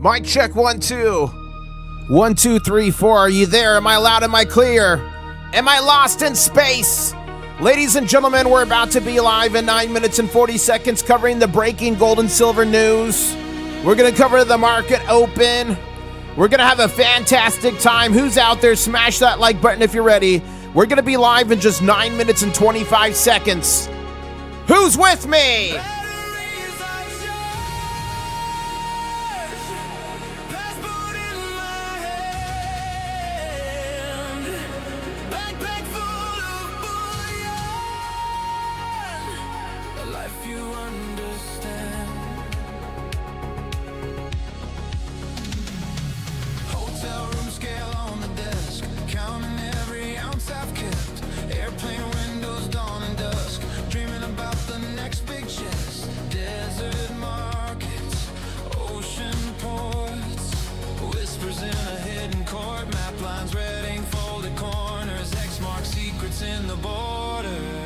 Mic check 1 2. 1 2 3 4. Are you there? Am I loud? Am I clear? Am I lost in space? Ladies and gentlemen, we're about to be live in 9 minutes and 40 seconds covering the breaking gold and silver news. We're going to cover the market open. We're going to have a fantastic time. Who's out there? Smash that like button if you're ready. We're going to be live in just 9 minutes and 25 seconds. Who's with me?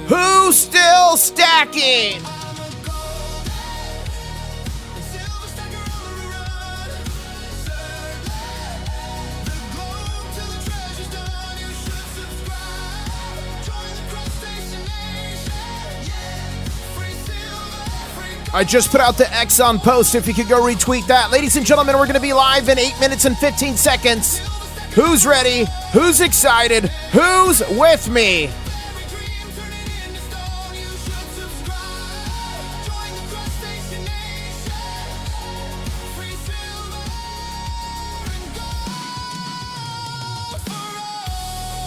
Who's still stacking? I just put out the X on post if you could go retweet that. Ladies and gentlemen, we're going to be live in 8 minutes and 15 seconds. Who's ready? Who's excited? Who's with me?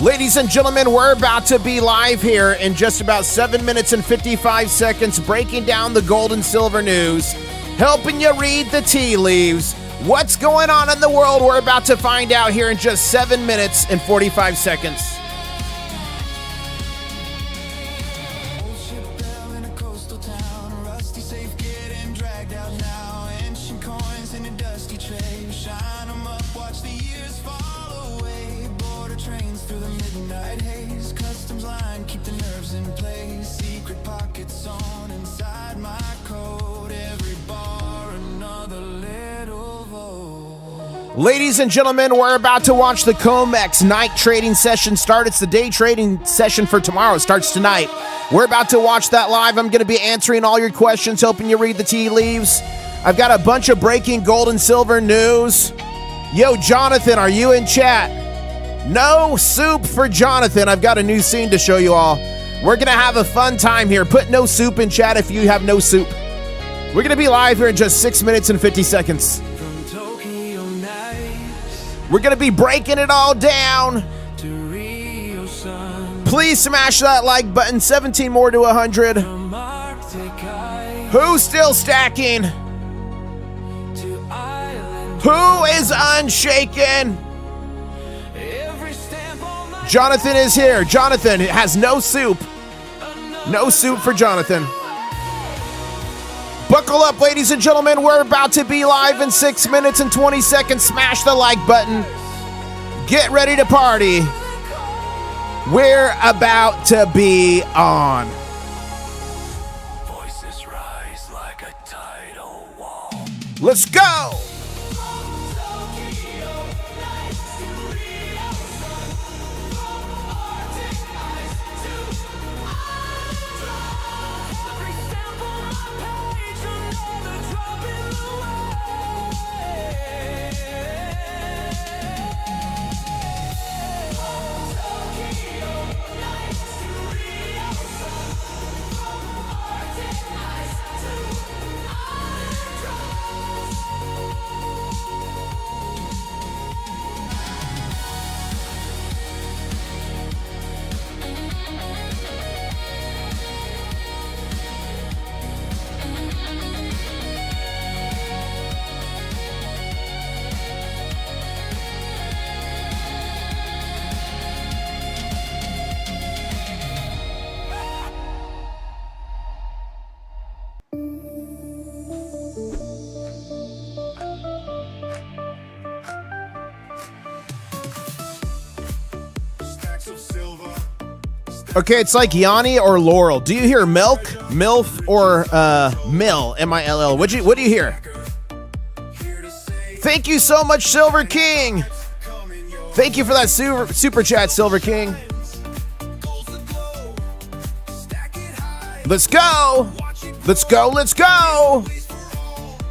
Ladies and gentlemen, we're about to be live here in just about 7 minutes and 55 seconds, breaking down the gold and silver news, helping you read the tea leaves. What's going on in the world? We're about to find out here in just 7 minutes and 45 seconds. Ladies and gentlemen, we're about to watch the COMEX night trading session start. It's the day trading session for tomorrow. It starts tonight. We're about to watch that live. I'm going to be answering all your questions, helping you read the tea leaves. I've got a bunch of breaking gold and silver news. Yo, Jonathan, are you in chat? No soup for Jonathan. I've got a new scene to show you all. We're going to have a fun time here. Put no soup in chat if you have no soup. We're going to be live here in just 6 minutes and 50 seconds. We're going to be breaking it all down. Please smash that like button. 17 more to 100. Who's still stacking? Who is unshaken? Jonathan is here. Jonathan has no soup. No soup for Jonathan. Buckle up, ladies and gentlemen. We're about to be live in 6 minutes and 20 seconds. Smash the like button. Get ready to party. We're about to be on. Voices rise like a tidal wall. Let's go. Okay, it's like Yanni or Laurel. Do you hear milk, MILF, or mill, M-I-L-L? What do you hear? Thank you so much, Silver King. Thank you for that super chat, Silver King. Let's go. Let's go. Let's go.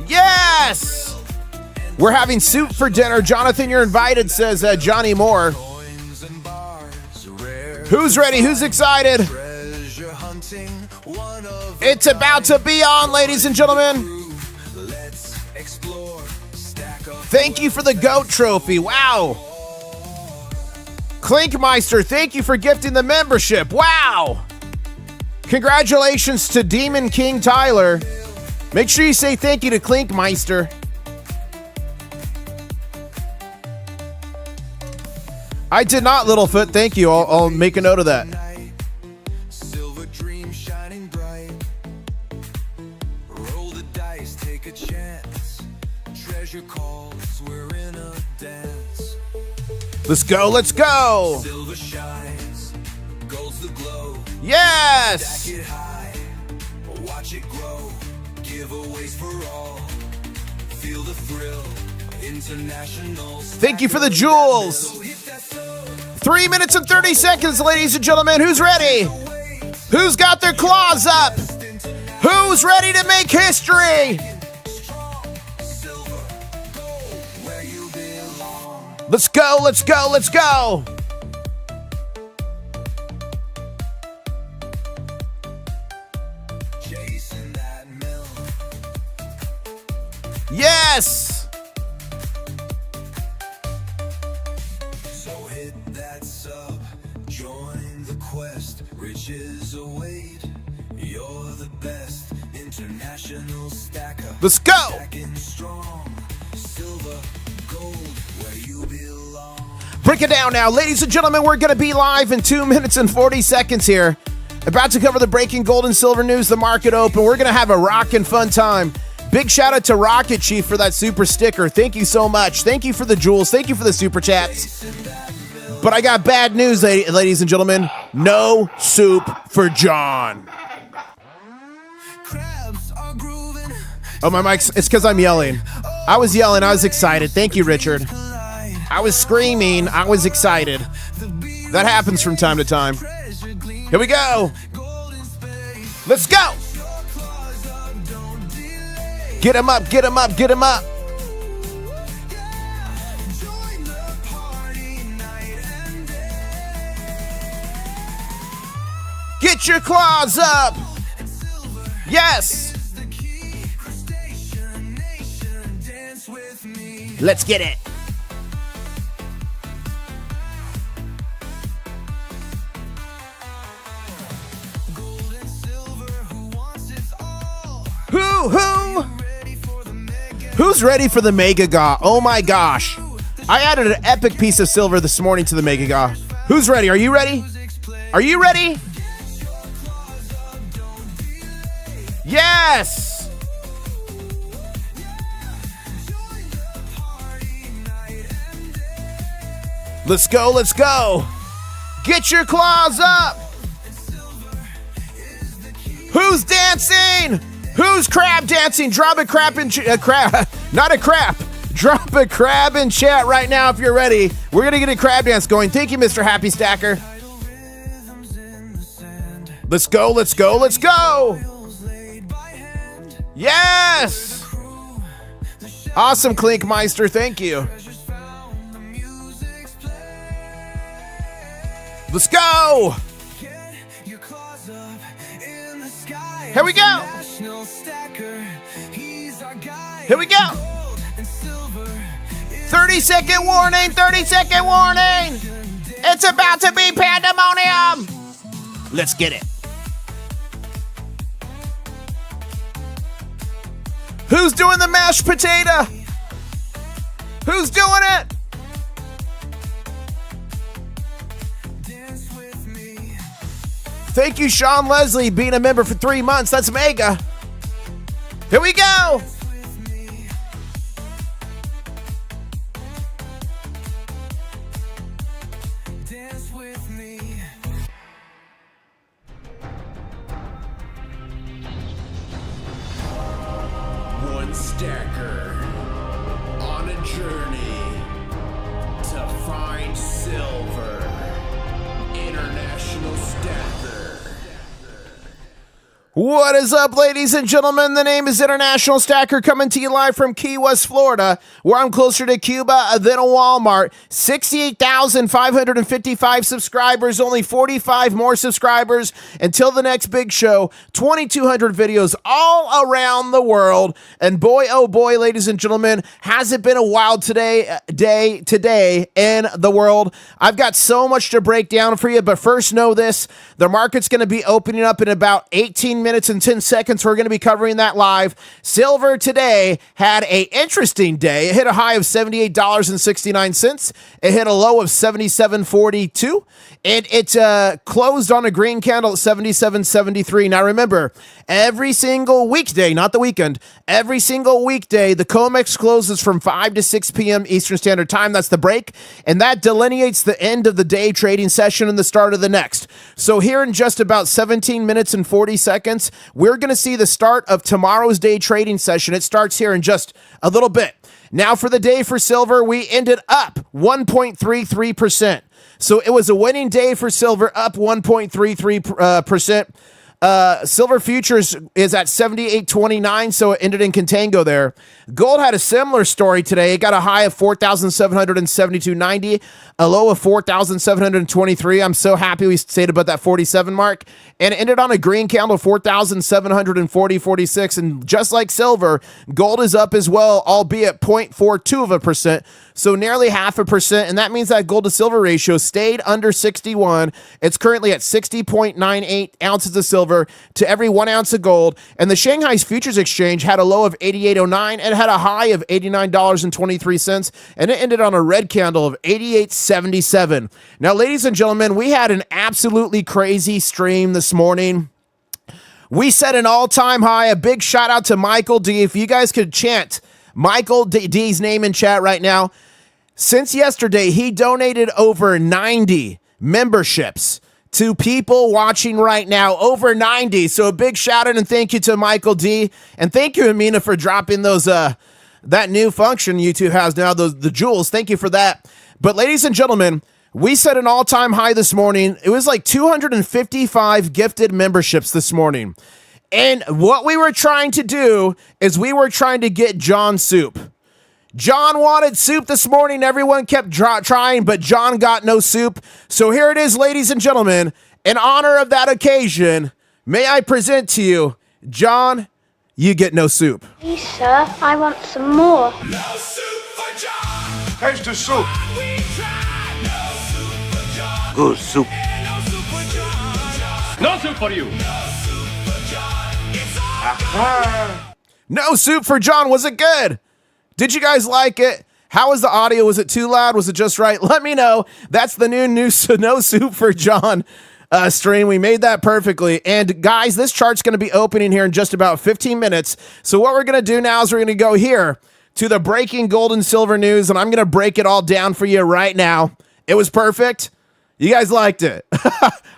Yes. We're having soup for dinner. Jonathan, you're invited, says Johnny Moore. Who's ready? Who's excited? It's about to be on, ladies and gentlemen. Thank you for the GOAT trophy. Wow. Clinkmeister, thank you for gifting the membership. Wow. Congratulations to Demon King Tyler. Make sure you say thank you to Clinkmeister. I did not, Littlefoot. Thank you. I'll make a note of that. Silver dream shining bright. Roll the dice, take a chance. Treasure calls, we're in a dance. Let's go. Let's go. Silver shines, gold's the glow. Yes. Stack it high, watch it grow. Giveaways for all. Feel the thrill. International. Thank you for the jewels. 3 minutes and 30 seconds, ladies and gentlemen. Who's ready? Who's got their claws up? Who's ready to make history? Let's go, let's go, let's go. Yes. Riches await. You're the best international stacker. Let's go. Strong. Silver, gold, where you belong. Break it down now. Ladies and gentlemen, we're going to be live in 2 minutes and 40 seconds here. About to cover the breaking gold and silver news, the market open. We're going to have a rockin' fun time. Big shout out to Rocket Chief for that super sticker. Thank you so much. Thank you for the jewels. Thank you for the super chats. But I got bad news, ladies and gentlemen. No soup for John. Oh, my mic's... It's because I'm yelling. I was yelling. I was excited. Thank you, Richard. I was screaming. I was excited. That happens from time to time. Here we go. Let's go. Get him up. Get him up. Get him up. Get your claws up! Yes! Let's get it! Who's ready for the Mega Gaw? Oh my gosh. I added an epic piece of silver this morning to the Mega Gaw. Who's ready? Are you ready? Are you ready? Yes! Let's go, let's go! Get your claws up! Who's dancing? Who's crab dancing? Drop a crab in crab, not a crap. Drop a crab in chat right now if you're ready. We're gonna get a crab dance going. Thank you, Mr. Happy Stacker. Let's go, let's go, let's go! Yes! Awesome, Clinkmeister. Thank you. Let's go! Here we go! Here we go! 30-second warning! 30-second warning! It's about to be pandemonium! Let's get it. Who's doing the mashed potato? Who's doing it? Thank you, Sean Leslie, being a member for 3 months. That's mega. Here we go. Dance with me. One stacker on a International Stacker. What is up, ladies and gentlemen? The name is International Stacker, coming to you live from Key West, Florida, where I'm closer to Cuba than a Walmart. 68,555 subscribers, only 45 more subscribers until the next big show. 2,200 videos all around the world. And boy, oh boy, ladies and gentlemen, has it been a wild day today in the world. I've got so much to break down for you, but first know this. The market's going to be opening up in about 18 minutes and 10 seconds. We're going to be covering that live. Silver today had a interesting day. It hit a high of $78.69. It hit a low of $77.42. And it closed on a green candle at $77.73. Now remember, every single weekday, not the weekend, every single weekday, the COMEX closes from 5 to 6 p.m. Eastern Standard Time. That's the break. And that delineates the end of the day trading session and the start of the next. So here in just about 17 minutes and 40 seconds, we're going to see the start of tomorrow's day trading session. It starts here in just a little bit. Now for the day for silver, we ended up 1.33%. So it was a winning day for silver, up 1.33%. Silver futures is at 78.29, so it ended in contango there. Gold had a similar story today. It got a high of 4,772.90, a low of 4,723. I'm so happy we stayed above that 47 mark, and it ended on a green candle, 4,740.46. And just like silver, gold is up as well, albeit 0.42%. So nearly 0.5%, and that means that gold to silver ratio stayed under 61. It's currently at 60.98 ounces of silver to every 1 ounce of gold. And the Shanghai's futures exchange had a low of 88.09 and had a high of $89.23, and it ended on a red candle of 88.77. Now, ladies and gentlemen, we had an absolutely crazy stream this morning. We set an all-time high. A big shout out to Michael D. If you guys could chant Michael D's name in chat right now. Since yesterday, he donated over 90 memberships to people watching right now, over 90. So a big shout out and thank you to Michael D. And thank you, Amina, for dropping those that new function YouTube has now, the jewels. Thank you for that. But ladies and gentlemen, we set an all-time high this morning. It was like 255 gifted memberships this morning. And what we were trying to do is we were trying to get John soup. John wanted soup this morning. Everyone kept trying, but John got no soup. So here it is, ladies and gentlemen. In honor of that occasion, may I present to you, John, you get no soup. Please, sir, I want some more. No soup for John. Taste the soup. We tried. No soup for John. Good soup. No soup for John. No soup for you. No soup for John. It's all No soup for John. Was it good? Did you guys like it? How was the audio? Was it too loud? Was it just right? Let me know. That's the new No Soup for John stream. We made that perfectly. And guys, this chart's going to be opening here in just about 15 minutes. So what we're going to do now is we're going to go here to the breaking gold and silver news, and I'm going to break it all down for you right now. It was perfect. You guys liked it.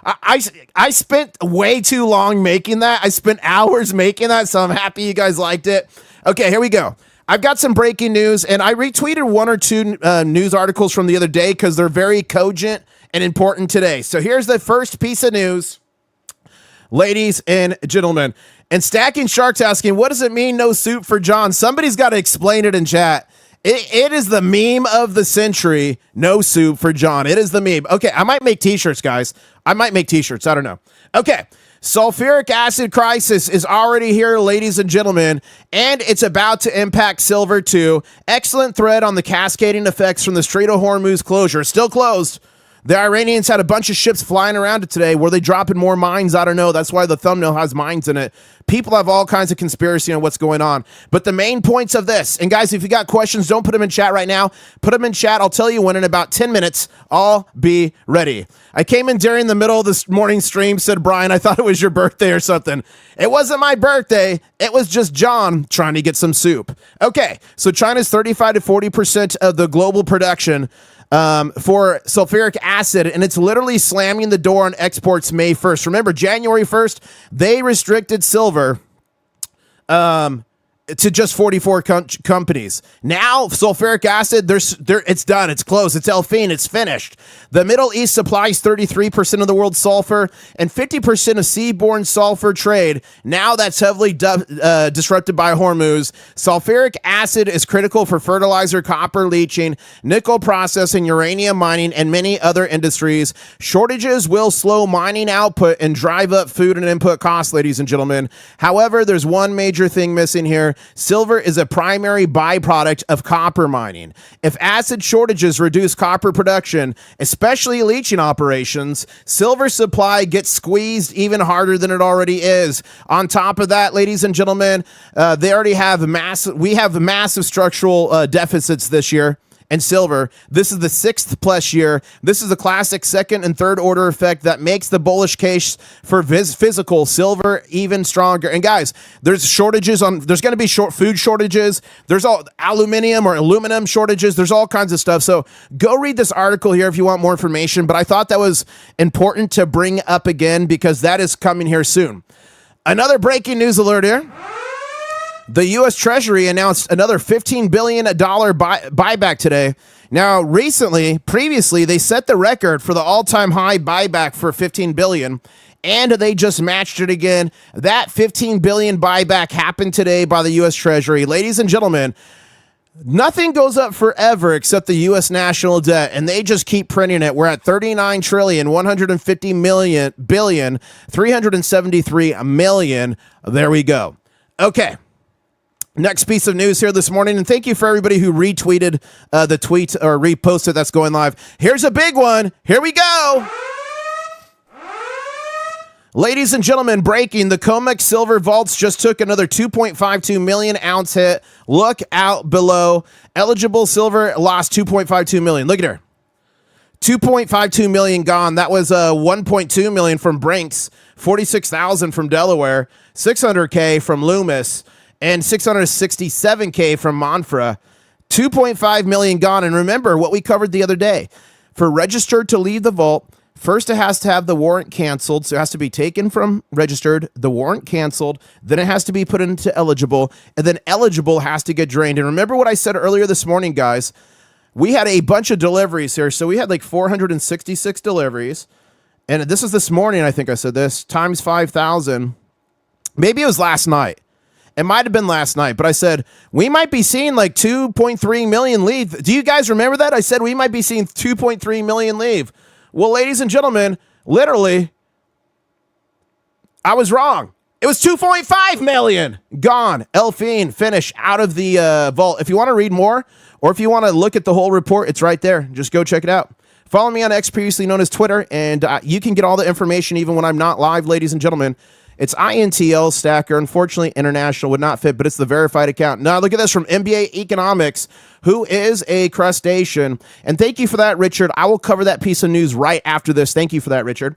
I spent way too long making that. I spent hours making that, so I'm happy you guys liked it. Okay, here we go. I've got some breaking news, and I retweeted one or two news articles from the other day because they're very cogent and important today. So here's the first piece of news, ladies and gentlemen. And Stacking Shark's asking, what does it mean, no soup for John? Somebody's got to explain it in chat. It is the meme of the century, no soup for John. It is the meme. Okay, I might make t-shirts, guys. I might make t-shirts. I don't know. Okay. Sulfuric acid crisis is already here, ladies and gentlemen, and it's about to impact silver too. Excellent thread on the cascading effects from the Strait of Hormuz closure. Still closed. The Iranians had a bunch of ships flying around it today. Were they dropping more mines? I don't know. That's why the thumbnail has mines in it. People have all kinds of conspiracy on what's going on. But the main points of this, and guys, if you got questions, don't put them in chat right now. Put them in chat. I'll tell you when in about 10 minutes. I'll be ready. I came in during the middle of this morning stream, said Brian, I thought it was your birthday or something. It wasn't my birthday. It was just John trying to get some soup. Okay, so China's 35 to 40% of the global production for sulfuric acid, and it's literally slamming the door on exports May 1st. Remember, January 1st, they restricted silver to just 44 companies. Now, sulfuric acid, it's done. It's closed. It's Elfine. It's finished. The Middle East supplies 33% of the world's sulfur and 50% of seaborne sulfur trade. Now that's heavily disrupted by Hormuz. Sulfuric acid is critical for fertilizer, copper leaching, nickel processing, uranium mining, and many other industries. Shortages will slow mining output and drive up food and input costs, ladies and gentlemen. However, there's one major thing missing here. Silver is a primary byproduct of copper mining. If acid shortages reduce copper production, especially leaching operations, silver supply gets squeezed even harder than it already is. On top of that, ladies and gentlemen, we have massive structural deficits this year. And silver, this is the 6th plus year. This is the classic second and third order effect that makes the bullish case for physical silver even stronger. And guys, there's going to be food shortages. There's all aluminum shortages. There's all kinds of stuff. So go read this article here if you want more information. But I thought that was important to bring up again because that is coming here soon. Another breaking news alert here. The U.S. Treasury announced another $15 billion buyback today. Now, previously, they set the record for the all-time high buyback for $15 billion, and they just matched it again. That $15 billion buyback happened today by the U.S. Treasury. Ladies and gentlemen, nothing goes up forever except the U.S. national debt, and they just keep printing it. We're at $39,150,373,000,000. There we go. Okay. Next piece of news here this morning, and thank you for everybody who retweeted the tweet or reposted that's going live. Here's a big one. Here we go. Ladies and gentlemen, breaking, the COMEX silver vaults just took another 2.52 million ounce hit. Look out below. Eligible silver lost 2.52 million. Look at her. 2.52 million gone. That was 1.2 million from Brinks, 46,000 from Delaware, 600K from Loomis, and 667K from Monfra. 2.5 million gone. And remember what we covered the other day. For registered to leave the vault, first it has to have the warrant canceled. So it has to be taken from registered, the warrant canceled, then it has to be put into eligible, and then eligible has to get drained. And remember what I said earlier this morning, guys. We had a bunch of deliveries here. So we had like 466 deliveries. And this is this morning, I think I said this, times 5,000. Maybe it was last night. It might have been last night, but I said, we might be seeing like 2.3 million leave. Do you guys remember that? I said, we might be seeing 2.3 million leave. Well, ladies and gentlemen, literally, I was wrong. It was 2.5 million gone. Elfine, finish out of the vault. If you want to read more, or if you want to look at the whole report, it's right there. Just go check it out. Follow me on X, previously known as Twitter, and you can get all the information even when I'm not live, ladies and gentlemen. It's INTL Stacker. Unfortunately, international would not fit, but it's the verified account. Now, look at this from MBA Economics, who is a crustacean. And thank you for that, Richard. I will cover that piece of news right after this. Thank you for that, Richard.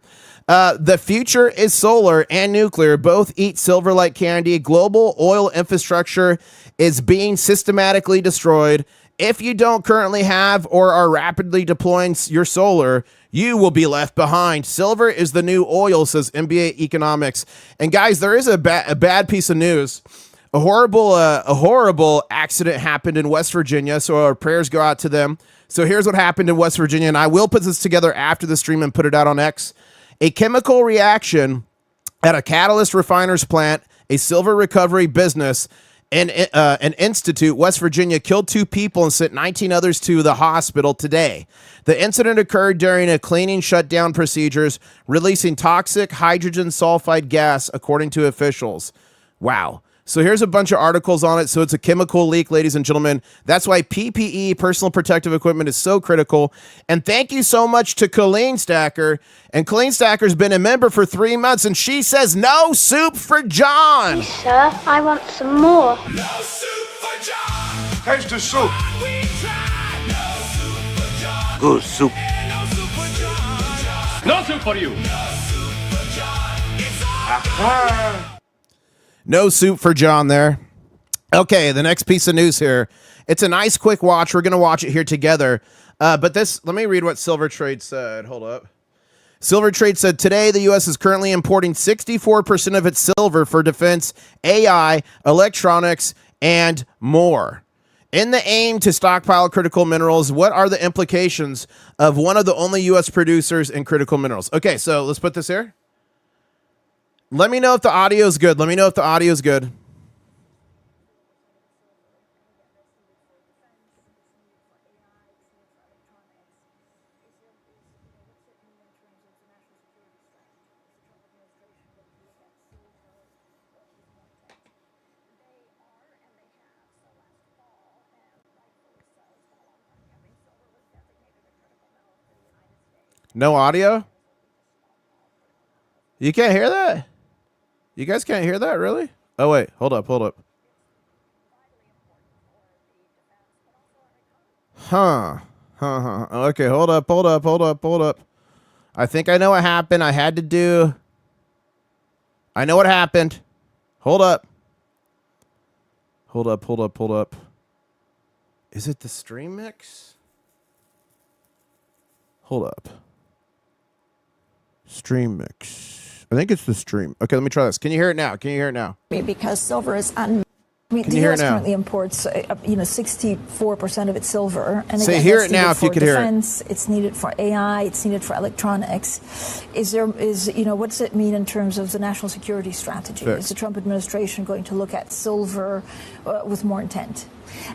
The future is solar and nuclear. Both eat silver like candy. Global oil infrastructure is being systematically destroyed. If you don't currently have or are rapidly deploying your solar, you will be left behind. Silver is the new oil, says MBA Economics. And guys, there is a bad piece of news. A horrible accident happened in West Virginia, so our prayers go out to them. So here's what happened in West Virginia, and I will put this together after the stream and put it out on X. A chemical reaction at a catalyst refiner's plant, a silver recovery business, and an institute, West Virginia, killed 2 people and sent 19 others to the hospital today. The incident occurred during a cleaning shutdown procedures, releasing toxic hydrogen sulfide gas, according to officials. Wow. So here's a bunch of articles on it. So it's a chemical leak, ladies and gentlemen. That's why PPE, personal protective equipment, is so critical. And thank you so much to Colleen Stacker. And Colleen Stacker's been a member for 3 months, and she says, no soup for John. Please, sir, I want some more. No soup for John. Taste the soup. We tried. No soup for John. Good soup. No soup for John. No soup for you. No soup for John. It's all Ah. No soup for John there. Okay, the next piece of news here. It's a nice quick watch. We're going to watch it here together. But this, let me read what Silver Trade said. Hold up. Silver Trade said, today the U.S. is currently importing 64% of its silver for defense, AI, electronics, and more. In the aim to stockpile critical minerals, what are the implications of one of the only U.S. producers in critical minerals? Okay, so let's put this here. Let me know if the audio is good. Let me know if the audio is good. No audio? You can't hear that? You guys can't hear that, really? Oh, wait. Hold up. Huh. Okay, hold up. I think I know what happened. I know what happened. Hold up. Is it the stream mix? Hold up. Stream mix. I think it's the stream. Okay, let me try this. Can you hear it now? Because silver is the U.S. currently imports 64% of its silver, and say again, hear that's it now needed if you for could hear it. defense. It's needed for AI. It's needed for electronics. What does it mean in terms of the national security strategy? Fixed. Is the Trump administration going to look at silver with more intent?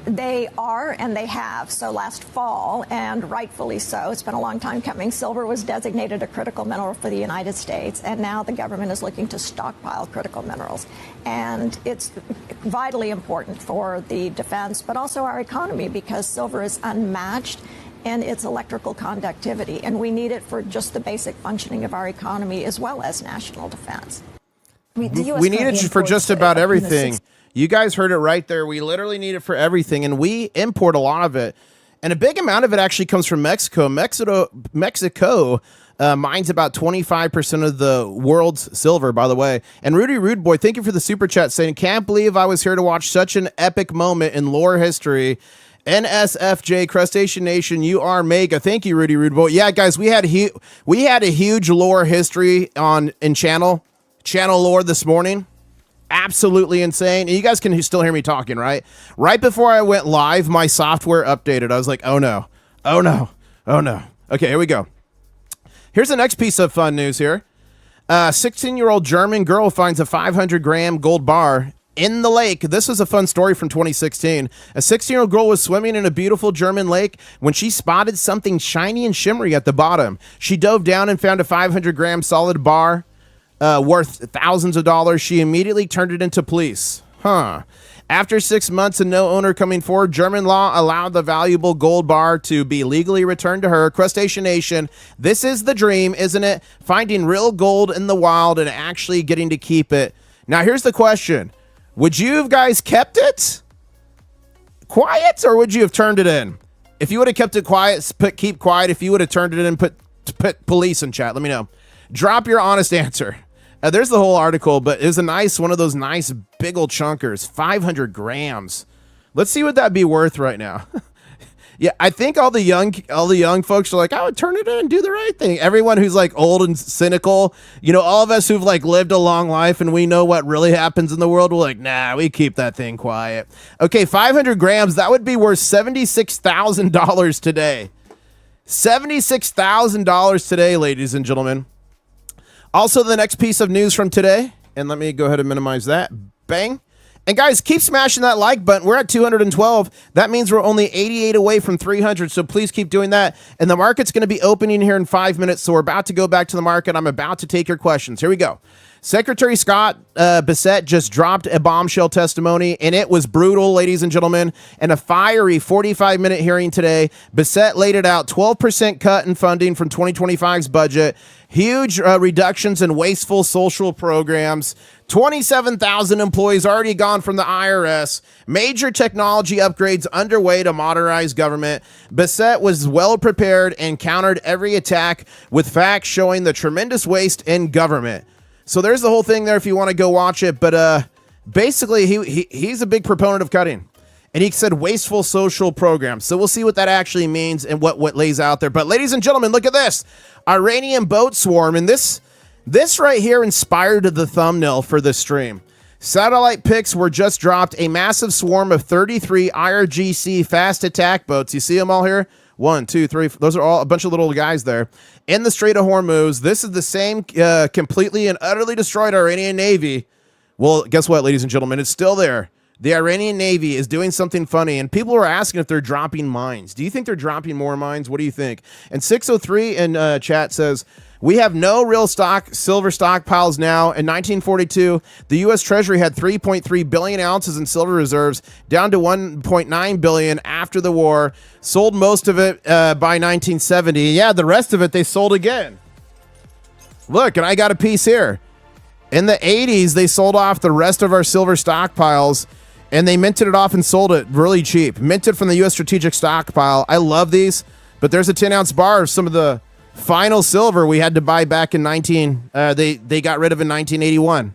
They are, and they have. So last fall, and rightfully so, it's been a long time coming, silver was designated a critical mineral for the United States, and now the government is looking to stockpile critical minerals. And it's vitally important for the defense, but also our economy, because silver is unmatched in its electrical conductivity, and we need it for just the basic functioning of our economy as well as national defense. The US We need it currently for just imports, about everything. 60 You guys heard it right there. We literally need it for everything, and we import a lot of it. And a big amount of it actually comes from Mexico. Mexico mines about 25% of the world's silver, by the way. And Rudy Rude Boy, thank you for the super chat saying, can't believe I was here to watch such an epic moment in lore history. NSFJ, Crustacean Nation, you are mega. Thank you, Rudy Rude Boy. Yeah, guys, we had a huge lore history in channel lore this morning. Absolutely insane. And you guys can still hear me talking, right? Right before I went live, my software updated. I was like, oh no. Okay, here we go. Here's the next piece of fun news here. 16-year-old German girl finds a 500-gram gold bar in the lake. This is a fun story from 2016. A 16-year-old girl was swimming in a beautiful German lake when she spotted something shiny and shimmery at the bottom. She dove down and found a 500-gram solid bar worth thousands of dollars. She immediately turned it into police. After 6 months and no owner coming forward, German law allowed the valuable gold bar to be legally returned to her. Crustacean Nation, this is the dream, isn't it? Finding real gold in the wild and actually getting to keep it. Now, here's the question. Would you have guys kept it quiet, or would you have turned it in? If you would have kept it quiet, keep quiet. If you would have turned it in, put police in chat. Let me know. Drop your honest answer. There's the whole article, but it was one of those nice big old chunkers, 500 grams. Let's see what that'd be worth right now. Yeah, I think all the young folks are like, I would turn it in and do the right thing. Everyone who's like old and cynical, all of us who've like lived a long life and we know what really happens in the world, we're like, nah, we keep that thing quiet. Okay, 500 grams, that would be worth $76,000 today. $76,000 today, ladies and gentlemen. Also, the next piece of news from today, and let me go ahead and minimize that. Bang. And guys, keep smashing that like button. We're at 212. That means we're only 88 away from 300, so please keep doing that. And the market's going to be opening here in 5 minutes, so we're about to go back to the market. I'm about to take your questions. Here we go. Secretary Scott Bessent just dropped a bombshell testimony, and it was brutal, ladies and gentlemen. In a fiery 45-minute hearing today, Bessent laid it out, 12% cut in funding from 2025's budget, huge reductions in wasteful social programs, 27,000 employees already gone from the IRS, major technology upgrades underway to modernize government. Bessent was well prepared and countered every attack with facts showing the tremendous waste in government. So there's the whole thing there if you want to go watch it. But basically, he's a big proponent of cutting. And he said wasteful social programs. So we'll see what that actually means and what lays out there. But ladies and gentlemen, look at this. Iranian boat swarm. And this right here inspired the thumbnail for this stream. Satellite pics were just dropped. A massive swarm of 33 IRGC fast attack boats. You see them all here? 1, 2, 3. Those are all a bunch of little guys there. In the Strait of Hormuz. This is the same completely and utterly destroyed Iranian Navy. Well, guess what, ladies and gentlemen? It's still there. The Iranian Navy is doing something funny, and people are asking if they're dropping mines. Do you think they're dropping more mines? What do you think? And 603 in chat says, we have no real silver stockpiles now. In 1942, the U.S. Treasury had 3.3 billion ounces in silver reserves, down to 1.9 billion after the war. Sold most of it by 1970. Yeah, the rest of it they sold again. Look, and I got a piece here. In the 80s, they sold off the rest of our silver stockpiles, and they minted it off and sold it really cheap. Minted from the U.S. Strategic Stockpile. I love these, but there's a 10-ounce bar of some of the final silver we had to buy back in they got rid of in 1981.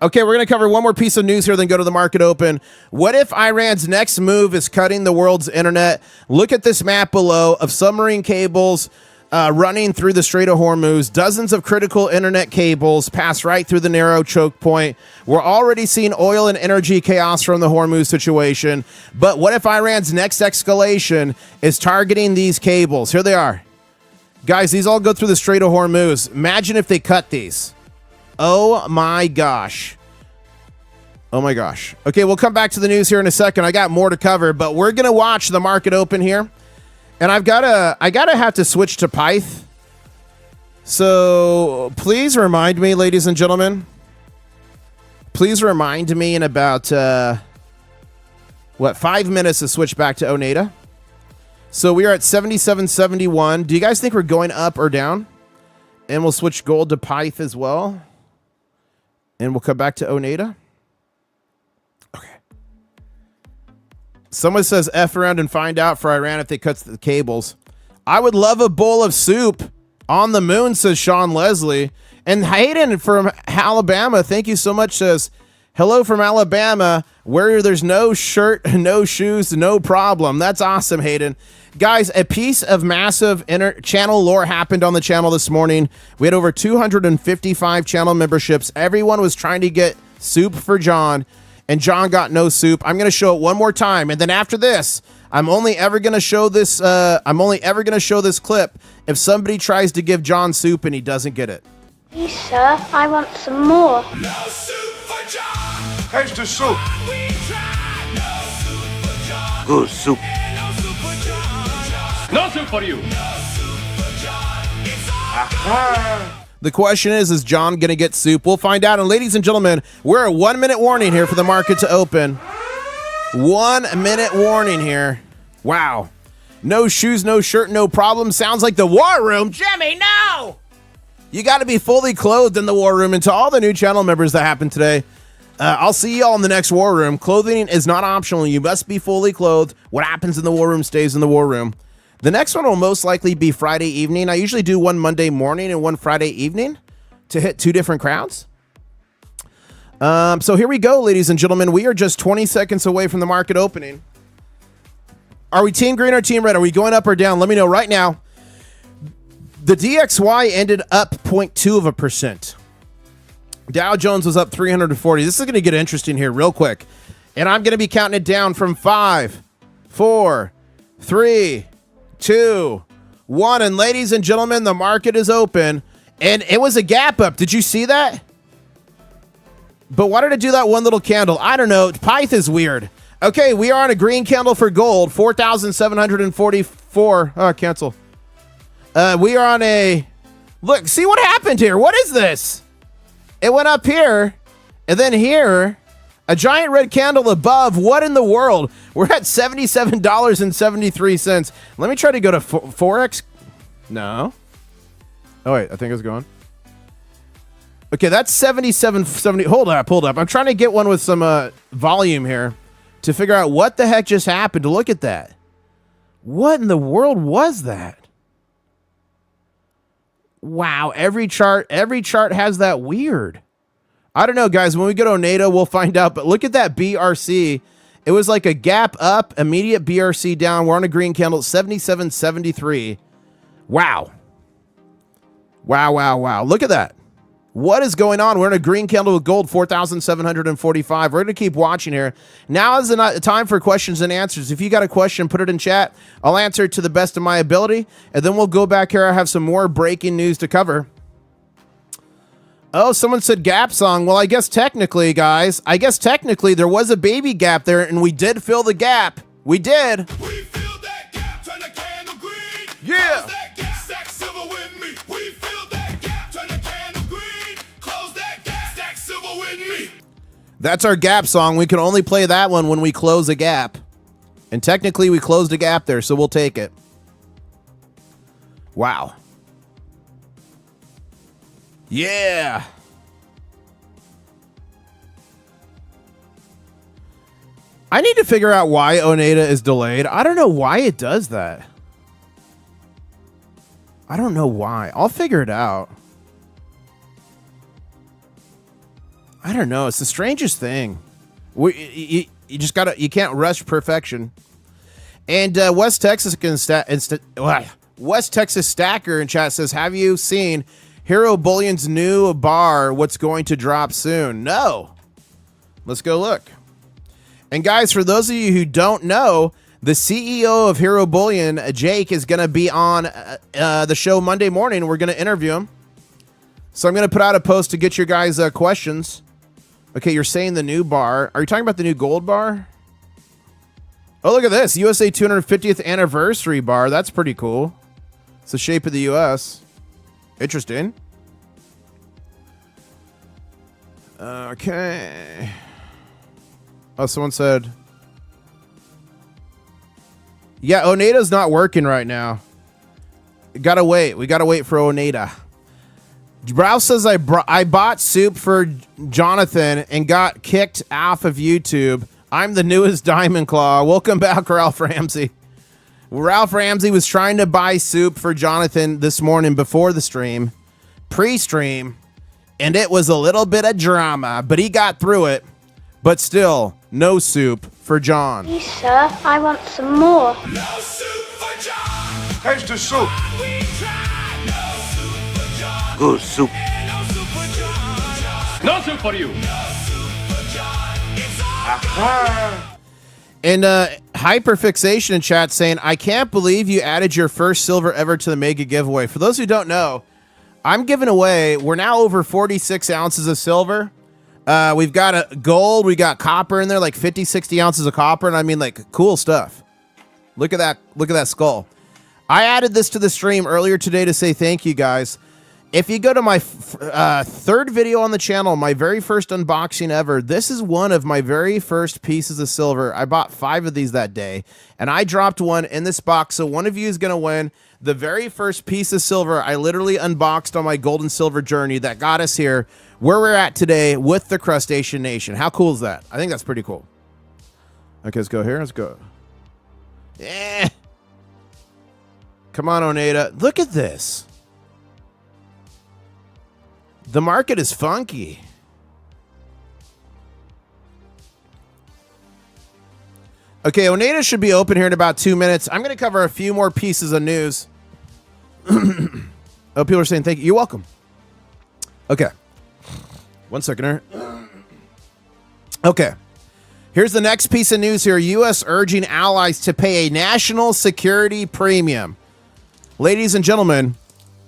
Okay, we're going to cover one more piece of news here, then go to the market open. What if Iran's next move is cutting the world's internet? Look at this map below of submarine cables running through the Strait of Hormuz. Dozens of critical internet cables pass right through the narrow choke point. We're already seeing oil and energy chaos from the Hormuz situation. But what if Iran's next escalation is targeting these cables? Here they are. Guys, these all go through the Strait of Hormuz. Imagine if they cut these. Oh my gosh. Oh my gosh. Okay, we'll come back to the news here in a second. I got more to cover, but we're going to watch the market open here. And I gotta have to switch to Pyth. So please remind me, ladies and gentlemen. Please remind me in about 5 minutes to switch back to Oneida. So we are at 77.71. Do you guys think we're going up or down? And we'll switch gold to Pyth as well. And we'll come back to Oneida. Okay. Someone says F around and find out for Iran if they cut the cables. I would love a bowl of soup on the moon, says Sean Leslie. And Hayden from Alabama, thank you so much, says, hello from Alabama, where there's no shirt, no shoes, no problem. That's awesome, Hayden. Guys, a piece of massive channel lore happened on the channel this morning. We had over 255 channel memberships. Everyone was trying to get soup for John, and John got no soup. I'm going to show it one more time, and then after this, I'm only ever going to show this clip if somebody tries to give John soup and he doesn't get it. Please, sir, I want some more. No soup for John. Here's the soup. We tried. No soup for John. Good soup. No soup for John. No soup for you. No soup for John. It's all good. The question is John going to get soup? We'll find out. And ladies and gentlemen, we're a 1 minute warning here for the market to open. 1 minute warning here. Wow. No shoes, no shirt, no problem. Sounds like the war room. Jimmy, no! You got to be fully clothed in the war room. And to all the new channel members that happened today, I'll see y'all in the next war room. Clothing is not optional. You must be fully clothed. What happens in the war room stays in the war room. The next one will most likely be Friday evening. I usually do one Monday morning and one Friday evening to hit 2 different crowds. So here we go, ladies and gentlemen. We are just 20 seconds away from the market opening. Are we team green or team red? Are we going up or down? Let me know right now. The DXY ended up 0.2%. Dow Jones was up 340. This is going to get interesting here real quick. And I'm going to be counting it down from 5, 4, 3, 2, 1. And ladies and gentlemen, the market is open. And it was a gap up. Did you see that? But why did it do that one little candle? I don't know. Pyth is weird. Okay, we are on a green candle for gold. 4,744. Oh, cancel. We are on a... Look, see what happened here. What is this? It went up here, and then here, a giant red candle above. What in the world? We're at $77.73. Let me try to go to Forex. No. Oh, wait, I think it's going. Okay, that's 77.70. Hold up. I'm trying to get one with some volume here to figure out what the heck just happened. Look at that. What in the world was that? Wow, every chart has that weird. I don't know, guys. When we go to Oneida, we'll find out. But look at that BRC. It was like a gap up, immediate BRC down. We're on a green candle at 77.73. Wow. Wow. Look at that. What is going on? We're in a green candle with gold, 4,745. We're going to keep watching here. Now is the time for questions and answers. If you got a question, put it in chat. I'll answer it to the best of my ability, and then we'll go back here. I have some more breaking news to cover. Oh, someone said gap song. Well, I guess technically, guys, there was a baby gap there, and we did fill the gap. We did. We filled that gap, turn the candle green. Yeah. Close that gap, stack silver with me. We filled that gap, turn the candle green. Close that gap, stack silver with me. That's our gap song. We can only play that one when we close a gap. And technically, we closed a gap there, so we'll take it. Wow. Yeah. I need to figure out why Oneida is delayed. I don't know why it does that. I don't know why. I'll figure it out. I don't know. It's the strangest thing. You just gotta. You can't rush perfection. And West Texas Stacker in chat says, "Have you seen Hero Bullion's new bar? What's going to drop soon?" No. Let's go look. And guys, for those of you who don't know, the CEO of Hero Bullion, Jake, is going to be on the show Monday morning. We're going to interview him. So I'm going to put out a post to get your guys' questions. Okay, you're saying the new bar. Are you talking about the new gold bar? Oh, look at this. USA 250th anniversary bar. That's pretty cool. It's the shape of the U.S. Interesting. Okay. Oh, someone said, yeah, Oneida's not working right now. Gotta wait. We gotta wait for Oneida. Ralph says, I bought soup for Jonathan and got kicked off of YouTube. I'm the newest Diamond Claw. Welcome back, Ralph Ramsey. Ralph Ramsey was trying to buy soup for Jonathan this morning before the stream, pre-stream, and it was a little bit of drama, but he got through it. But still, no soup for John. Please, sir, I want some more. No soup for John. Taste the soup. We tried. No soup for John. Good soup. And no soup for John. No soup for you. No soup for John. It's all Ah. And Hyperfixation in chat saying, I can't believe you added your first silver ever to the mega giveaway. For those who don't know, I'm giving away, we're now over 46 ounces of silver. We've got a gold, we got copper in there, like 50, 60 ounces of copper, and I mean, like, cool stuff. Look at that skull. I added this to the stream earlier today to say thank you, guys. If you go to my third video on the channel, my very first unboxing ever, this is one of my very first pieces of silver. I bought 5 of these that day, and I dropped one in this box, so one of you is going to win the very first piece of silver I literally unboxed on my gold and silver journey that got us here, where we're at today with the Crustacean Nation. How cool is that? I think that's pretty cool. Okay, let's go here. Let's go. Yeah. Come on, Oneida. Look at this. The market is funky. Okay, Oneida should be open here in about 2 minutes. I'm going to cover a few more pieces of news. Oh, people are saying thank you. You're welcome. Okay. 1 second here. Okay. Here's the next piece of news here. U.S. urging allies to pay a national security premium. Ladies and gentlemen,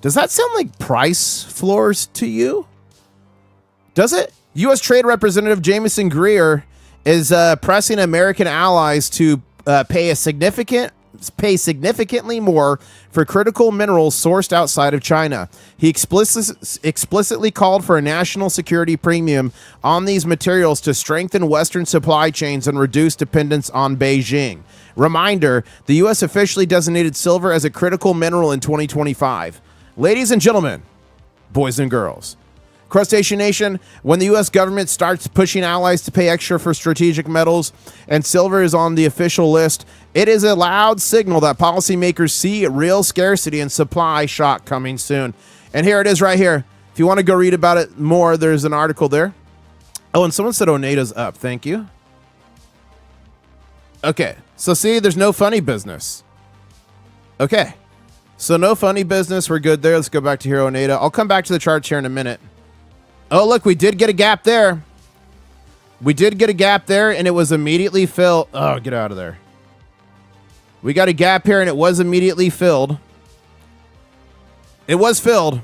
does that sound like price floors to you? Does it? U.S. Trade Representative Jameson Greer is pressing American allies to pay significantly more for critical minerals sourced outside of China. He explicitly called for a national security premium on these materials to strengthen Western supply chains and reduce dependence on Beijing. Reminder, the U.S. officially designated silver as a critical mineral in 2025. Ladies and gentlemen, boys and girls, Crustacean Nation, when the U.S. government starts pushing allies to pay extra for strategic metals and silver is on the official list, it is a loud signal that policymakers see real scarcity and supply shock coming soon. And here it is right here. If you want to go read about it more, there's an article there. Oh, and someone said Oneida's up. Thank you. Okay, so see, there's no funny business. Okay, so no funny business. We're good there. Let's go back to Hero Oneida. I'll come back to the charts here in a minute. Oh, look, we did get a gap there. We did get a gap there, and it was immediately filled. Oh, get out of there. We got a gap here, and it was immediately filled. It was filled.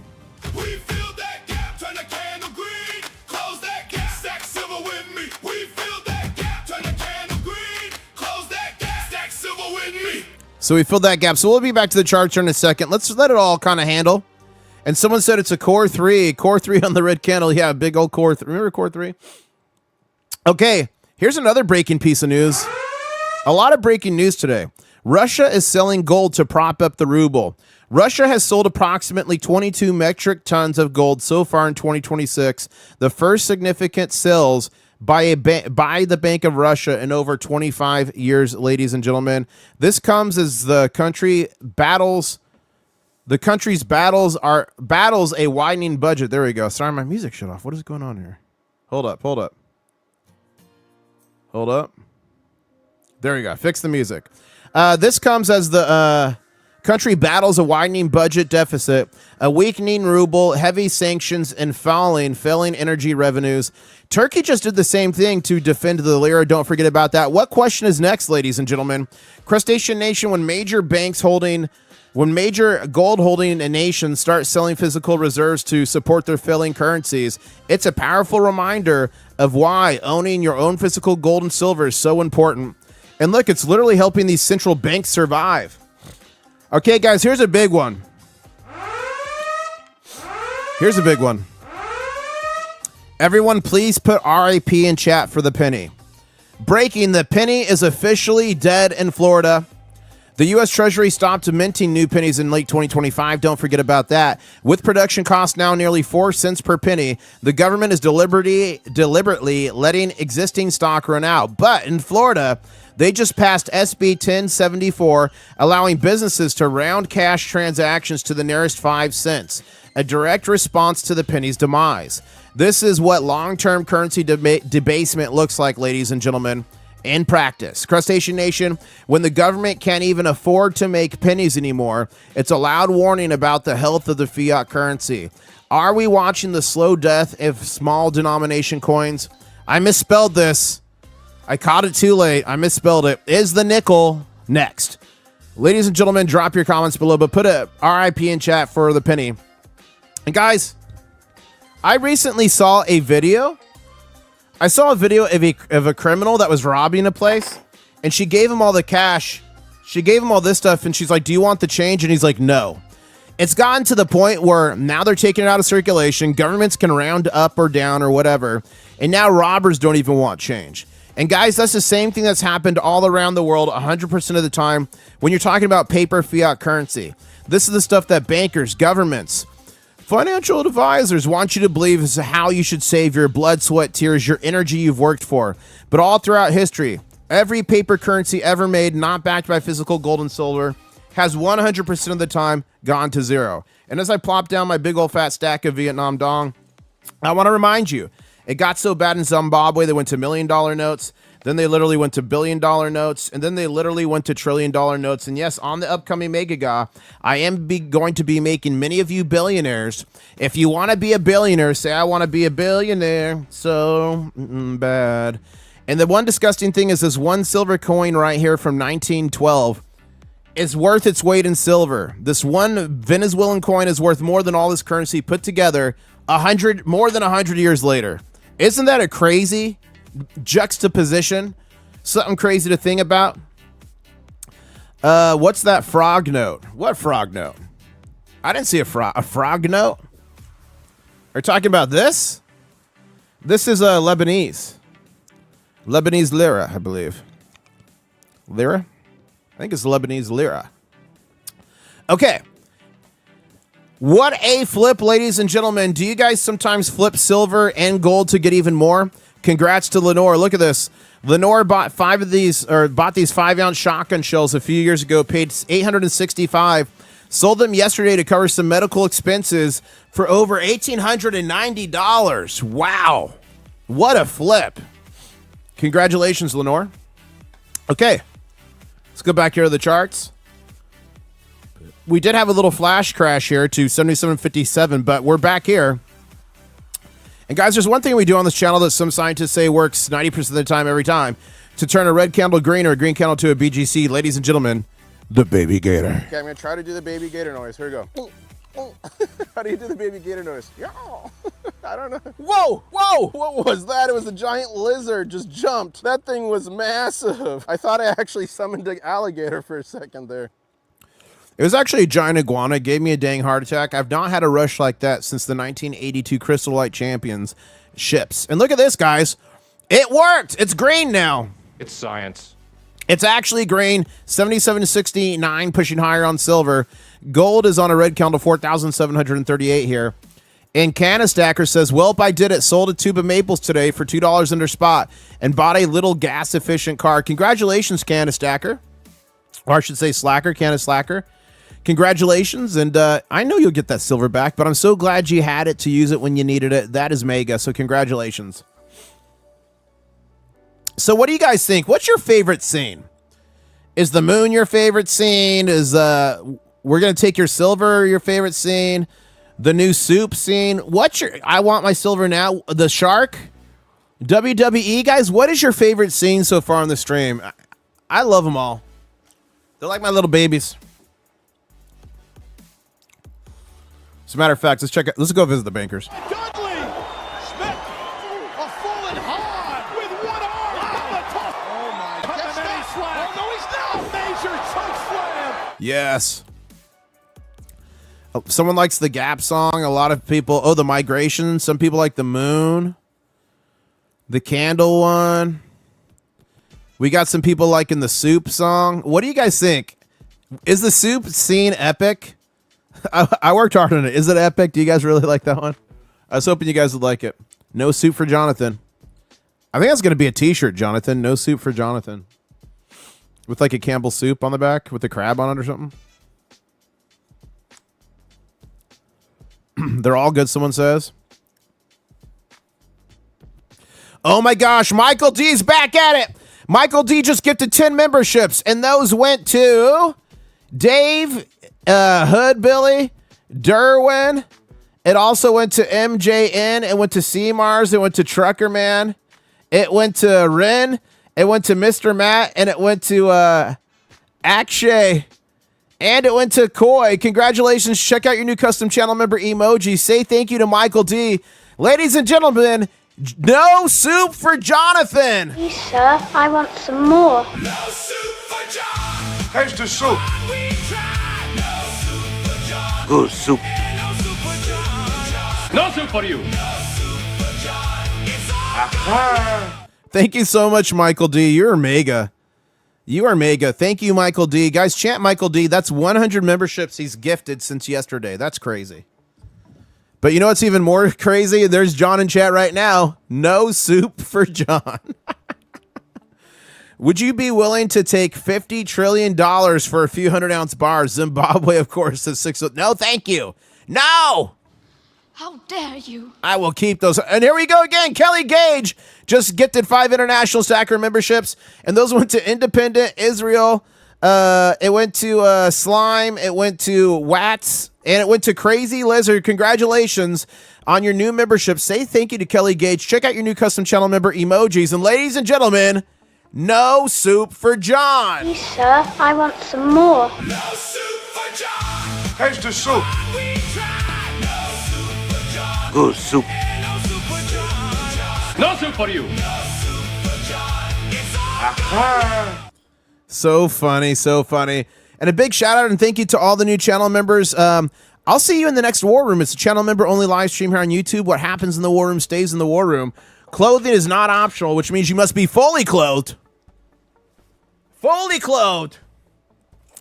We filled that gap, turn the candle green. Close that gap, stack silver with me. We filled that gap, turn the candle green. Close that gap, stack silver with me. So we filled that gap. So we'll be back to the charts here in a second. Let's let it all kind of handle. And someone said it's a core 3. Core 3 on the red candle. Yeah, big old core 3. Remember core 3? Okay, here's another breaking piece of news. A lot of breaking news today. Russia is selling gold to prop up the ruble. Russia has sold approximately 22 metric tons of gold so far in 2026, the first significant sales by the Bank of Russia in over 25 years, ladies and gentlemen. This comes as the country's battles a widening budget. There we go. Sorry, my music shut off. What is going on here? Hold up. There we go. Fix the music. This comes as the country battles a widening budget deficit, a weakening ruble, heavy sanctions, and failing energy revenues. Turkey just did the same thing to defend the lira. Don't forget about that. What question is next, ladies and gentlemen? Crustacean Nation, when major gold holding nations start selling physical reserves to support their failing currencies, it's a powerful reminder of why owning your own physical gold and silver is so important. And look, it's literally helping these central banks survive. Okay, guys, here's a big one. Everyone, please put RIP in chat for the penny. Breaking, the penny is officially dead in Florida. The U.S. Treasury stopped minting new pennies in late 2025. Don't forget about that. With production costs now nearly 4 cents per penny, the government is deliberately letting existing stock run out. But in Florida, they just passed SB 1074, allowing businesses to round cash transactions to the nearest 5 cents, a direct response to the penny's demise. This is what long-term currency debasement looks like, ladies and gentlemen. In practice, Crustacean Nation, when the government can't even afford to make pennies anymore, it's a loud warning about the health of the fiat currency. Are we watching the slow death of small denomination coins? I misspelled this. I caught it too late. I misspelled it. Is the nickel next? Ladies and gentlemen, drop your comments below, but put a RIP in chat for the penny. And guys, I recently saw a video. I saw a video of a criminal that was robbing a place, and she gave him all the cash. She gave him all this stuff, and she's like, do you want the change? And he's like, no. It's gotten to the point where now they're taking it out of circulation. Governments can round up or down or whatever, and now robbers don't even want change. And guys, that's the same thing that's happened all around the world 100% of the time when you're talking about paper fiat currency. This is the stuff that bankers, governments, financial advisors want you to believe is how you should save your blood, sweat, tears, your energy you've worked for. But all throughout history, every paper currency ever made, not backed by physical gold and silver, has 100% of the time gone to zero. And as I plop down my big old fat stack of Vietnam dong, I want to remind you, it got so bad in Zimbabwe, they went to $1 million notes. Then they literally went to $1 billion notes, and then they literally went to $1 trillion notes. And yes, on the upcoming Megaga, I am going to be making many of you billionaires. If you want to be a billionaire, say, I want to be a billionaire. So bad. And the one disgusting thing is this one silver coin right here from 1912 is worth its weight in silver. This one Venezuelan coin is worth more than all this currency put together more than 100 years later. Isn't that a crazy juxtaposition? Something crazy to think about. What's that frog note? What frog note? I didn't see a frog note. Are you talking about this? This is Lebanese lira, I believe. Lira? I think it's Lebanese lira. Okay. What a flip, ladies and gentlemen. Do you guys sometimes flip silver and gold to get even more? Congrats to Lenore. Look at this. Lenore bought bought these 5-ounce shotgun shells a few years ago, paid $865, sold them yesterday to cover some medical expenses for over $1,890. Wow. What a flip. Congratulations, Lenore. Okay. Let's go back here to the charts. We did have a little flash crash here to 77.57, but we're back here. And guys, there's one thing we do on this channel that some scientists say works 90% of the time, every time, to turn a red candle green or a green candle to a BGC. Ladies and gentlemen, the baby gator. Okay, I'm going to try to do the baby gator noise. Here we go. How do you do the baby gator noise? I don't know. Whoa, whoa, what was that? It was a giant lizard just jumped. That thing was massive. I thought I actually summoned an alligator for a second there. It was actually a giant iguana. It gave me a dang heart attack. I've not had a rush like that since the 1982 Crystal Light Champions ships. And look at this, guys. It worked. It's green now. It's science. It's actually green. 77.69, pushing higher on silver. Gold is on a red candle, 4,738 here. And Canistacker says, welp, I did it. Sold a tube of maples today for $2 under spot and bought a little gas-efficient car. Congratulations, Canistacker. Or I should say Slacker, Canislacker. Congratulations, and I know you'll get that silver back, but I'm so glad you had it to use it when you needed it. That is mega, so congratulations. So what do you guys think? What's your favorite scene? Is the moon your favorite scene? Is we're going to take your silver your favorite scene? The new soup scene? What's your I want my silver now? The shark? WWE, guys, what is your favorite scene so far on the stream? I love them all. They're like my little babies. As a matter of fact, let's check it. Let's go visit the bankers. Dudley! Smith! A fallen hard with one arm on the top! Oh my God! And then he slammed! Oh no, he's not! Major choke slam! Yes. Someone likes the Gap song. A lot of people. Oh, the migration. Some people like the moon. The candle one. We got some people liking the soup song. What do you guys think? Is the soup scene epic? I worked hard on it. Is it epic? Do you guys really like that one? I was hoping you guys would like it. No soup for Jonathan. I think that's going to be a t-shirt, Jonathan. No soup for Jonathan. With like a Campbell soup on the back with a crab on it or something. They're all good, someone says. Oh my gosh, Michael D's back at it. Michael D just gifted 10 memberships, and those went to Dave, Hood Billy, Derwin. It also went to MJN. It went to C-Mars. It went to Trucker Man. It went to Ren. It went to Mr. Matt. And it went to Akshay. And it went to Koi. Congratulations. Check out your new custom channel member emoji. Say thank you to Michael D. Ladies and gentlemen, no soup for Jonathan. Please, sir, I want some more. No soup for John! Here's the soup. We tried! No soup for John! Good soup. No soup for John! No soup for you. No soup for John! It's all Thank you so much, Michael D. You're mega. You are mega. Thank you, Michael D. Guys, chant Michael D. That's 100 memberships he's gifted since yesterday. That's crazy. But you know what's even more crazy? There's John in chat right now. No soup for John. Would you be willing to take $50 trillion for a few 100-ounce bars? Zimbabwe, of course, is 6. No, thank you. No. How dare you? I will keep those. And here we go again. Kelly Gage just gifted 5 international stacker memberships. And those went to Independent Israel. It went to Slime. It went to Watts. And it went to Crazy Lizard. Congratulations on your new membership. Say thank you to Kelly Gage. Check out your new custom channel member emojis. And ladies and gentlemen, no soup for John. Please, sir, I want some more. No soup for John! Here's the soup. We tried! No soup for John! Good soup. No soup for John! No soup for you. No soup for John! It's all So funny, so funny. And a big shout out and thank you to all the new channel members. I'll see you in the next War Room. It's a channel member only live stream here on YouTube. What happens in the War Room stays in the War Room. Clothing is not optional, which means you must be fully clothed. Fully clothed.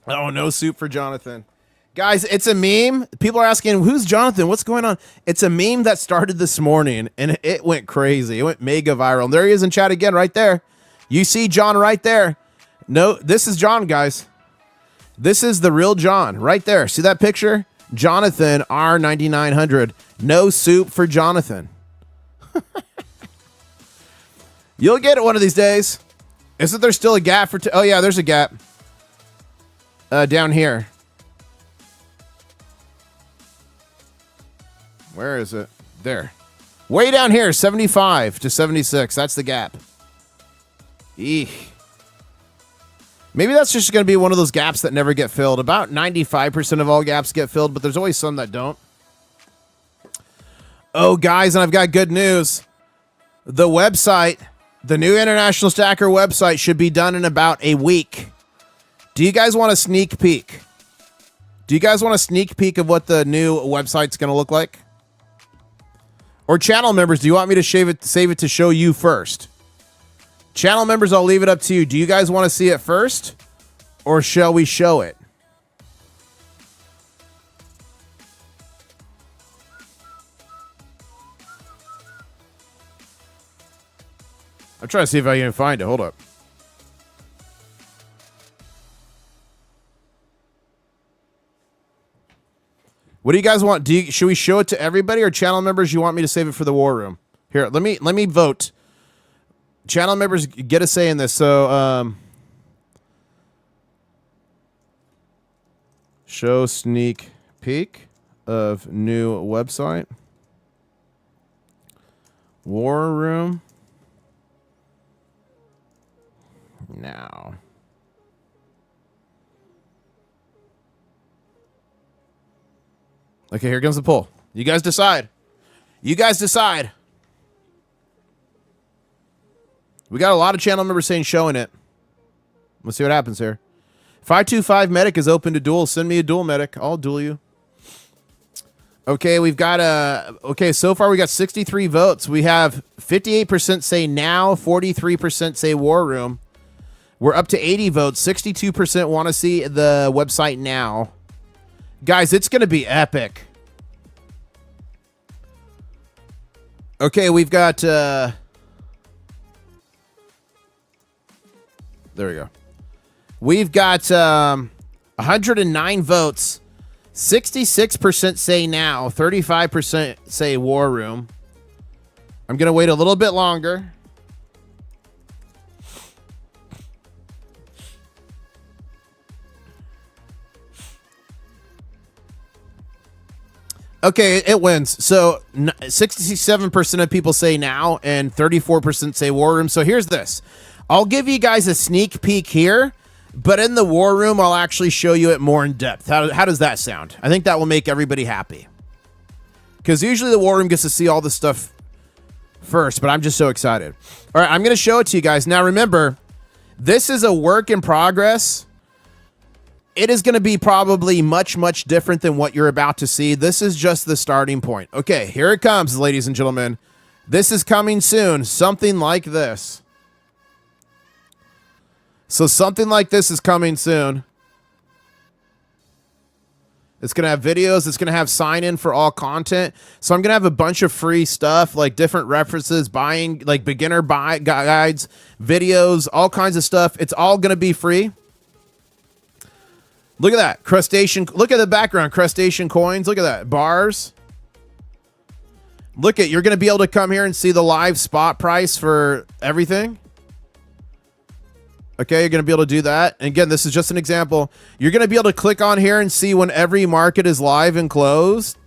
Oh, no soup for Jonathan. Guys, it's a meme. People are asking, who's Jonathan? What's going on? It's a meme that started this morning, and it went crazy. It went mega viral. And there he is in chat again right there. You see John right there. No, this is John, guys. This is the real John right there. See that picture? Jonathan R9900. No soup for Jonathan. You'll get it one of these days. Isn't there still a gap for... Oh, yeah, there's a gap. Down here. Where is it? There. Way down here, 75 to 76. That's the gap. Eek. Maybe that's just going to be one of those gaps that never get filled. About 95% of all gaps get filled, but there's always some that don't. Oh, guys, and I've got good news. The website, the new International Stacker website, should be done in about a week. Do you guys want a sneak peek? Do you guys want a sneak peek of what the new website's going to look like? Or channel members, do you want me to save it to show you first? Channel members, I'll leave it up to you. Do you guys want to see it first? Or shall we show it? I'm trying to see if I can find it. Hold up. What do you guys want? Should we show it to everybody or channel members? You want me to save it for the war room? Here, let me vote. Channel members get a say in this. So, show sneak peek of new website. War room. Now. Okay, here comes the poll. You guys decide. You guys decide. We got a lot of channel members saying showing it. Let's see what happens here. 525 medic is open to duel. Send me a duel medic. I'll duel you. Okay, we've got okay, so far we got 63 votes. We have 58% say now, 43% say war room. We're up to 80 votes. 62% want to see the website now. Guys, it's going to be epic. Okay, we've got there we go. We've got 109 votes. 66% say now. 35% say war room. I'm going to wait a little bit longer. Okay, it wins. So 67% of people say now and 34% say war room. So here's this. I'll give you guys a sneak peek here, but in the war room, I'll actually show you it more in depth. How does that sound? I think that will make everybody happy. Because usually the war room gets to see all this stuff first, but I'm just so excited. All right, I'm going to show it to you guys. Now, remember, this is a work in progress. It is going to be probably much, much different than what you're about to see. This is just the starting point. Okay, here it comes, ladies and gentlemen. This is coming soon. Something like this. So something like this is coming soon. It's going to have videos. It's going to have sign-in for all content. So I'm going to have a bunch of free stuff, like different references, buying, like beginner buy guides, videos, all kinds of stuff. It's all going to be free. Look at that. Crustacean. Look at the background. Crustacean coins. Look at that. Bars. Look at, you're going to be able to come here and see the live spot price for everything. Okay, you're going to be able to do that. And again, this is just an example. You're going to be able to click on here and see when every market is live and closed.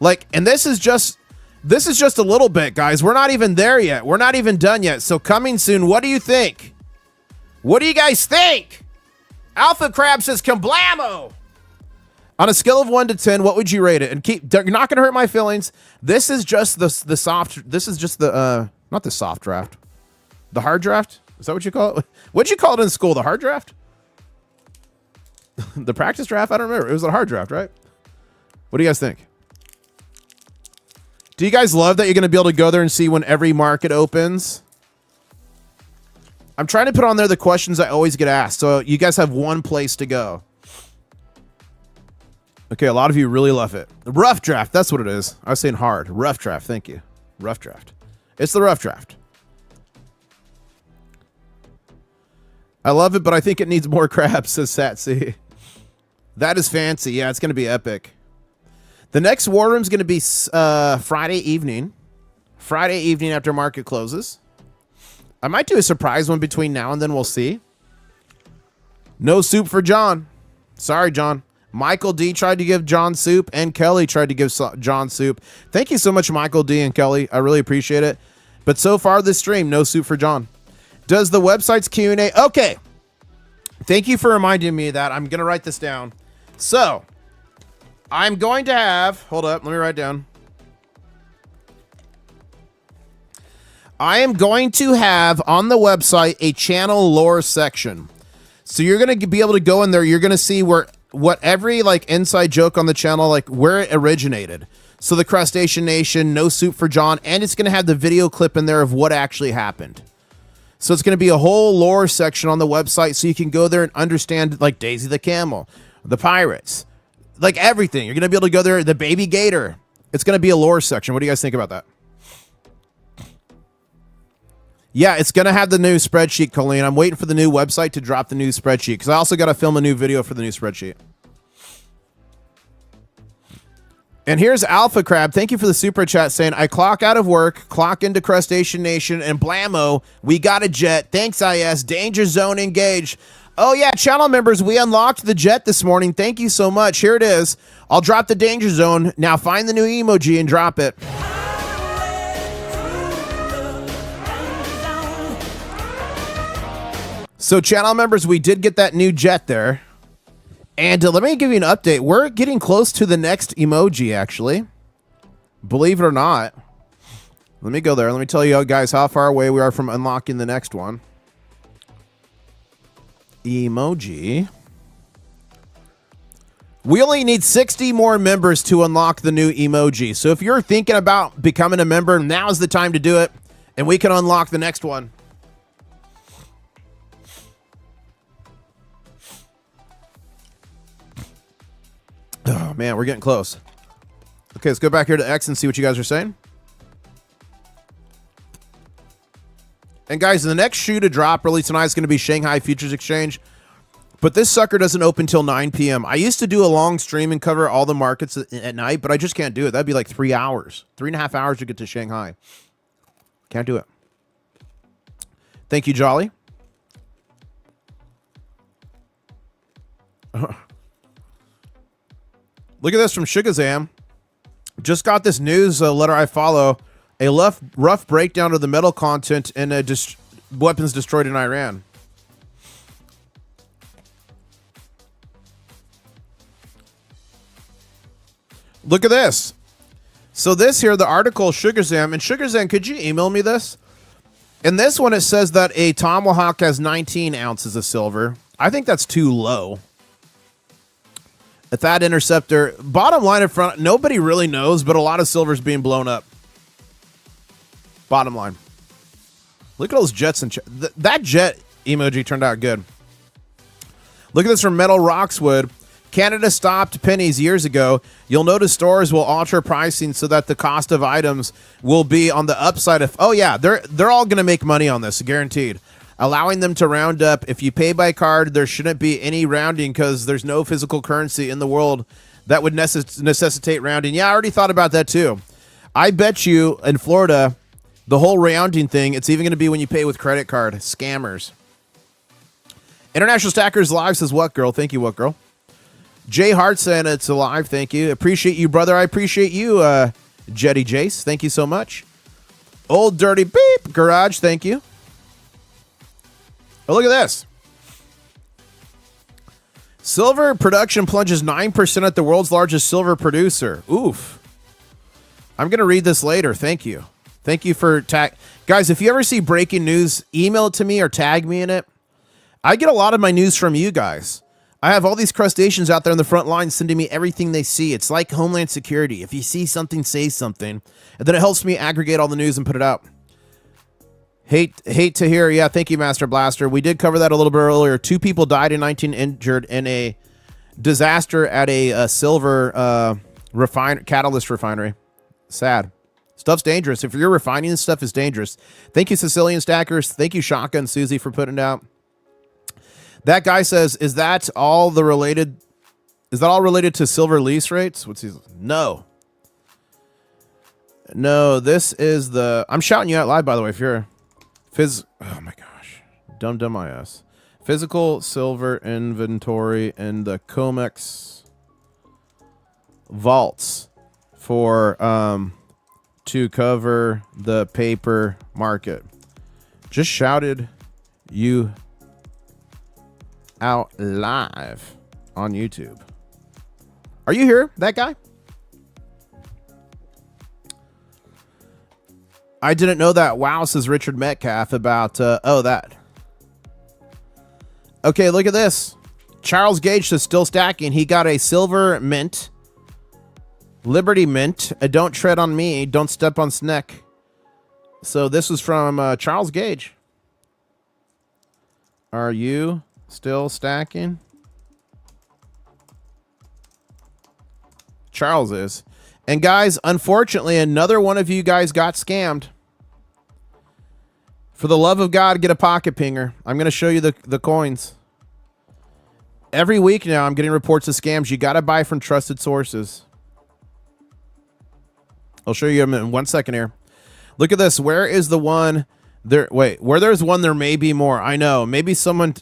Like, and this is just a little bit, guys. We're not even there yet. We're not even done yet. So coming soon. What do you think? What do you guys think? Alpha Crab says Kamblamo. On a scale of 1 to 10, what would you rate it? And you're not going to hurt my feelings. This is just the soft. This is just the not the soft draft, the hard draft. Is that what you call it? What'd you call it in school? The hard draft? The practice draft? I don't remember. It was a hard draft, right? What do you guys think? Do you guys love that you're going to be able to go there and see when every market opens? I'm trying to put on there the questions I always get asked. So you guys have one place to go. Okay, a lot of you really love it. The rough draft, that's what it is. I was saying hard. Rough draft, thank you. Rough draft. It's the rough draft. I love it, but I think it needs more crabs, says Satsy. That is fancy. Yeah, it's going to be epic. The next war room is going to be Friday evening. Friday evening after market closes. I might do a surprise one between now and then. We'll see. No soup for John. Sorry, John. Michael D tried to give John soup, and Kelly tried to give John soup. Thank you so much, Michael D and Kelly. I really appreciate it. But so far this stream, no soup for John. Does the website's Q&A... Okay. Thank you for reminding me of that. I'm going to write this down. So, I'm going to have... Hold up. Let me write down. I am going to have on the website a channel lore section. So you're going to be able to go in there. You're going to see what every like inside joke on the channel, like where it originated. So the Crustacean Nation, no soup for John, and it's going to have the video clip in there of what actually happened. So it's going to be a whole lore section on the website so you can go there and understand like Daisy the Camel, the pirates, like everything. You're going to be able to go there, the baby gator. It's going to be a lore section. What do you guys think about that? Yeah, it's going to have the new spreadsheet, Colleen. I'm waiting for the new website to drop the new spreadsheet because I also got to film a new video for the new spreadsheet. And here's Alpha Crab. Thank you for the super chat saying, I clock out of work, clock into Crustacean Nation, and blammo, we got a jet. Thanks, IS. Danger zone engaged. Oh, yeah, channel members, we unlocked the jet this morning. Thank you so much. Here it is. I'll drop the danger zone. Now find the new emoji and drop it. So channel members, we did get that new jet there. And let me give you an update. We're getting close to the next emoji, actually. Believe it or not. Let me go there. Let me tell you guys how far away we are from unlocking the next one. Emoji. We only need 60 more members to unlock the new emoji. So if you're thinking about becoming a member, now's the time to do it. And we can unlock the next one. Oh, man, we're getting close. Okay, let's go back here to X and see what you guys are saying. And guys, the next shoe to drop early tonight is going to be Shanghai Futures Exchange. But this sucker doesn't open till 9 p.m. I used to do a long stream and cover all the markets at night, but I just can't do it. That'd be like 3 hours. 3.5 hours to get to Shanghai. Can't do it. Thank you, Jolly. Look at this from Shugazam. Just got this news letter I follow. A rough breakdown of the metal content in weapons destroyed in Iran. Look at this. So this here, the article, Shugazam. And Shugazam, could you email me this? In this one, it says that a Tomahawk has 19 ounces of silver. I think that's too low. At that interceptor, bottom line in front, nobody really knows, but a lot of silver's being blown up. Bottom line. Look at those jets and that jet emoji turned out good. Look at this from Metal Roxwood. Canada stopped pennies years ago. You'll notice stores will alter pricing so that the cost of items will be on the upside of. Oh yeah, they're all going to make money on this, guaranteed. Allowing them to round up. If you pay by card, there shouldn't be any rounding because there's no physical currency in the world that would necessitate rounding. Yeah, I already thought about that too. I bet you in Florida, the whole rounding thing, it's even going to be when you pay with credit card. Scammers. International Stackers Live says, what girl? Thank you, what girl? Jay Hart saying it's alive. Thank you. Appreciate you, brother. I appreciate you, Jetty Jace. Thank you so much. Old Dirty Beep Garage. Thank you. Oh, look at this. Silver production plunges 9% at the world's largest silver producer. Oof. I'm going to read this later. Thank you. Thank you for tag. Guys, if you ever see breaking news, email it to me or tag me in it. I get a lot of my news from you guys. I have all these crustaceans out there in the front line sending me everything they see. It's like Homeland Security. If you see something, say something. And then it helps me aggregate all the news and put it out. Hate to hear. Yeah, thank you, Master Blaster. We did cover that a little bit earlier. 2 people died and 19 injured in a disaster at a silver catalyst refinery. Sad. Stuff's dangerous. If you're refining this stuff, is dangerous. Thank you, Sicilian Stackers. Thank you, Shaka and Susie, for putting it out. That guy says, is that all related to silver lease rates? No. No, this is the... I'm shouting you out live, by the way, if you're... Oh my gosh. Dumb IS. Physical silver inventory in the COMEX vaults for to cover the paper market. Just shouted you out live on YouTube. Are you here, that guy? I didn't know that. Wow, says Richard Metcalf about, that. Okay, look at this. Charles Gage is still stacking. He got a silver mint. Liberty mint. Don't tread on me. Don't step on Sneck. So this was from Charles Gage. Are you still stacking? Charles is. And guys, unfortunately, another one of you guys got scammed. For the love of God, get a pocket pinger. I'm going to show you the coins. Every week now, I'm getting reports of scams. You got to buy from trusted sources. I'll show you them in 1 second here. Look at this. Where is the one? There. Wait, where there's one, there may be more. I know. Maybe someone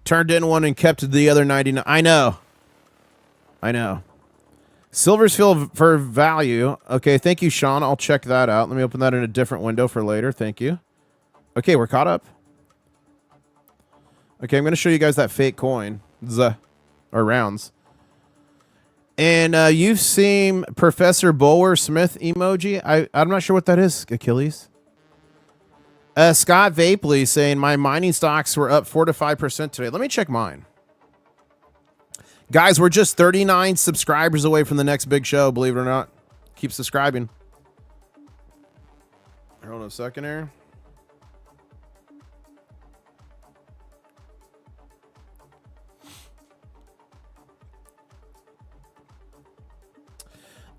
turned in one and kept the other 99. I know. Silver's filled for value. Okay, thank you, Sean. I'll check that out. Let me open that in a different window for later. Thank you. Okay, we're caught up. Okay, I'm going to show you guys that fake coin. Or rounds. And you've seen Professor Bulwer Smith emoji. I'm not sure what that is, Achilles. Scott Vapley saying my mining stocks were up 4 to 5% today. Let me check mine. Guys, we're just 39 subscribers away from the next big show, believe it or not. Keep subscribing. Hold on a second here.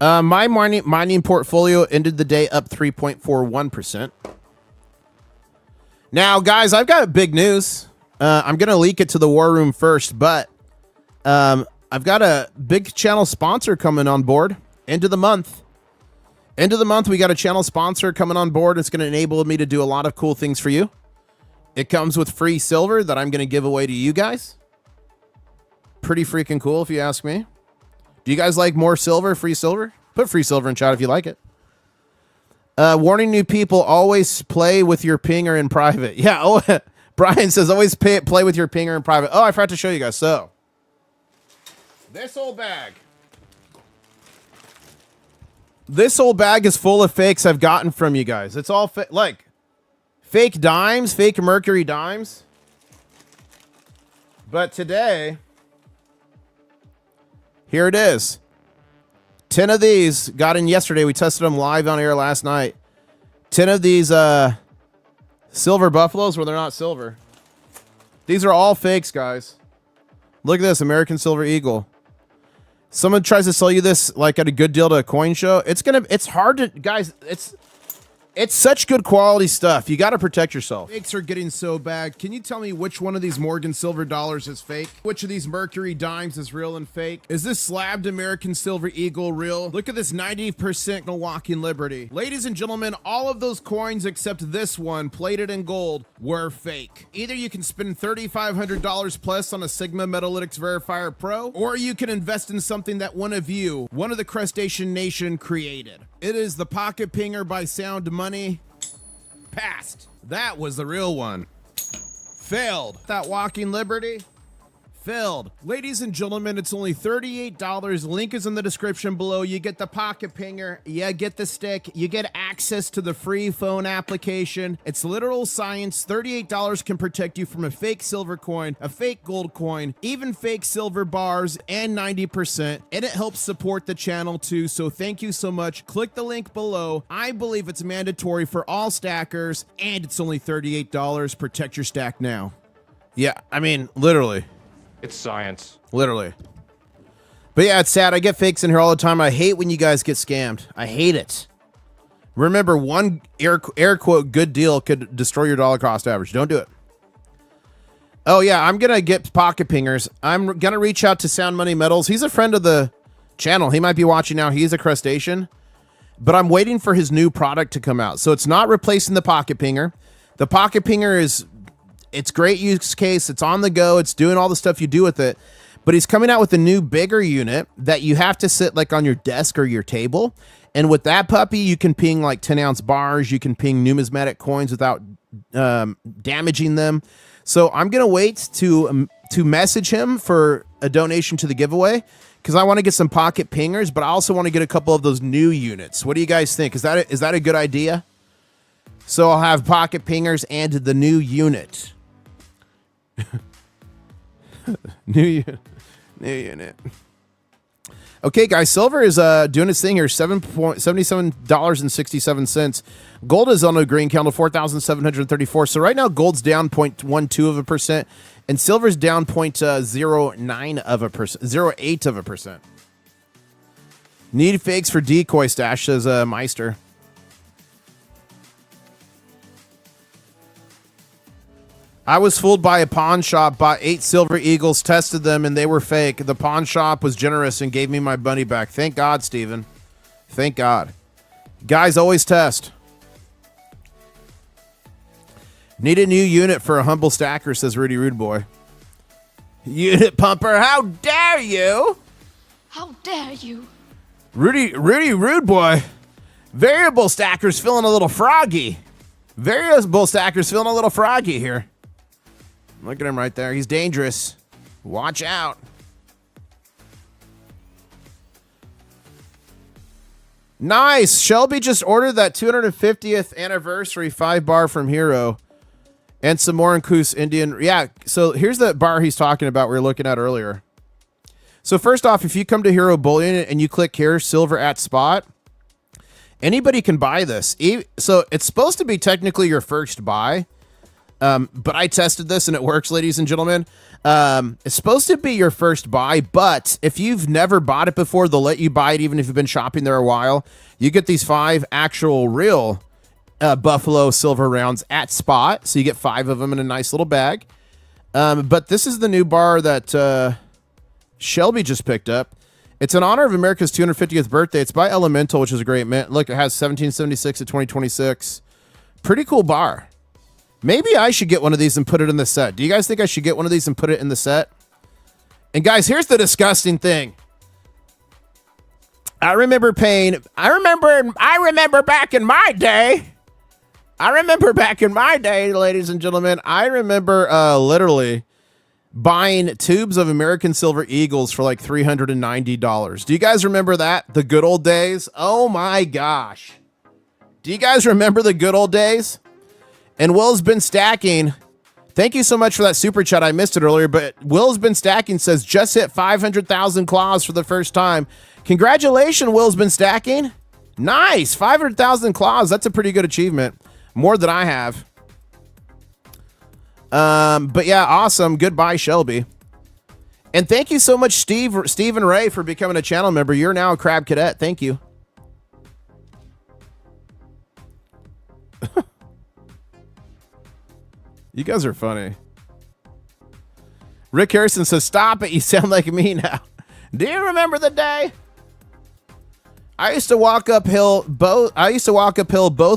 My mining portfolio ended the day up 3.41%. Now, guys, I've got big news. I'm going to leak it to the war room first, but I've got a big channel sponsor coming on board. End of the month, we got a channel sponsor coming on board. It's going to enable me to do a lot of cool things for you. It comes with free silver that I'm going to give away to you guys. Pretty freaking cool, if you ask me. Do you guys like more silver, free silver? Put free silver in chat if you like it. Warning new people, always play with your pinger in private. Yeah, oh, Brian says always play with your pinger in private. Oh, I forgot to show you guys. So, this old bag. This old bag is full of fakes I've gotten from you guys. It's all like fake dimes, fake mercury dimes. But today, here it is. 10 of these got in yesterday. We tested them live on air last night. 10 of these silver buffaloes where they're not silver. These are all fakes, guys. Look at this, American Silver Eagle. Someone tries to sell you this like at a good deal to a coin show. It's hard to, guys, it's such good quality stuff. You got to protect yourself. Fakes are getting so bad. Can you tell me which one of these Morgan silver dollars is fake? Which of these mercury dimes is real and fake? Is this slabbed American Silver Eagle real? Look at this 90% Milwaukee Liberty. Ladies and gentlemen, all of those coins except this one, plated in gold, were fake. Either you can spend $3,500 plus on a Sigma Metalytics Verifier Pro, or you can invest in something that one of the Crustacean Nation created. It is the Pocket Pinger by Sound Money. Passed. That was the real one. Failed. That Walking Liberty. Failed. Ladies and gentlemen, it's only $38. Link is in the description below. You get the Pocket Pinger. You get the stick. You get access to the free phone application. It's literal science. $38 can protect you from a fake silver coin, a fake gold coin, even fake silver bars, and 90%. And it helps support the channel too. So thank you so much. Click the link below. I believe it's mandatory for all stackers, and it's only $38. Protect your stack now. Yeah, I mean, literally. It's science. Literally. But yeah, it's sad. I get fakes in here all the time. I hate when you guys get scammed. I hate it. Remember, one air quote good deal could destroy your dollar cost average. Don't do it. Oh yeah, I'm going to get pocket pingers. I'm going to reach out to Sound Money Metals. He's a friend of the channel. He might be watching now. He's a crustacean. But I'm waiting for his new product to come out. So it's not replacing the pocket pinger. The pocket pinger is... It's great use case. It's on the go. It's doing all the stuff you do with it. but he's coming out with a new bigger unit that you have to sit like on your desk or your table. And with that puppy, you can ping like 10-ounce bars. You can ping numismatic coins without damaging them. So I'm going to wait to message him for a donation to the giveaway because I want to get some pocket pingers, but I also want to get a couple of those new units. What do you guys think? Is that a good idea? So I'll have pocket pingers and the new unit. New unit. Okay, guys, silver is doing its thing here, $77.67. Gold is on a green candle, 4,734. So right now, gold's down 0.12%, and silver's down 0.08%. Need fakes for decoy stash, says Meister. I was fooled by a pawn shop, bought 8 silver eagles, tested them, and they were fake. The pawn shop was generous and gave me my money back. Thank God, Steven. Thank God. Guys, always test. Need a new unit for a humble stacker, says Rudy Rude Boy. Unit pumper, how dare you? How dare you? Rudy Rude Boy. Variable stacker's feeling a little froggy. Variable stacker's feeling a little froggy here. Look at him right there. He's dangerous. Watch out. Nice. Shelby just ordered that 250th anniversary 5-bar from Hero. And some more Incus Indian. Yeah, so here's the bar he's talking about we were looking at earlier. So first off, if you come to Hero Bullion and you click here, silver at spot, anybody can buy this. So it's supposed to be technically your first buy. But I tested this and it works, ladies and gentlemen. It's supposed to be your first buy, but if you've never bought it before, they'll let you buy it even if you've been shopping there a while. You get these 5 actual real Buffalo silver rounds at spot, so you get 5 of them in a nice little bag. But this is the new bar that Shelby just picked up. It's in honor of America's 250th birthday. It's by Elemental, which is a great mint. Look, it has 1776 to 2026. Pretty cool bar. Maybe I should get one of these and put it in the set. Do you guys think I should get one of these and put it in the set? And guys, here's the disgusting thing. I remember back in my day. Ladies and gentlemen. I remember literally buying tubes of American Silver Eagles for like $390. Do you guys remember that? The good old days? Oh my gosh. Do you guys remember the good old days? And Will's been stacking. Thank you so much for that super chat. I missed it earlier, but Will's been stacking says just hit 500,000 claws for the first time. Congratulations, Will's been stacking. Nice. 500,000 claws. That's a pretty good achievement. More than I have. But yeah, awesome. Goodbye, Shelby. And thank you so much, Stephen Ray, for becoming a channel member. You're now a Crab Cadet. Thank you. You guys are funny. Rick Harrison says, stop it. You sound like me now. Do you remember the day? I used to walk uphill both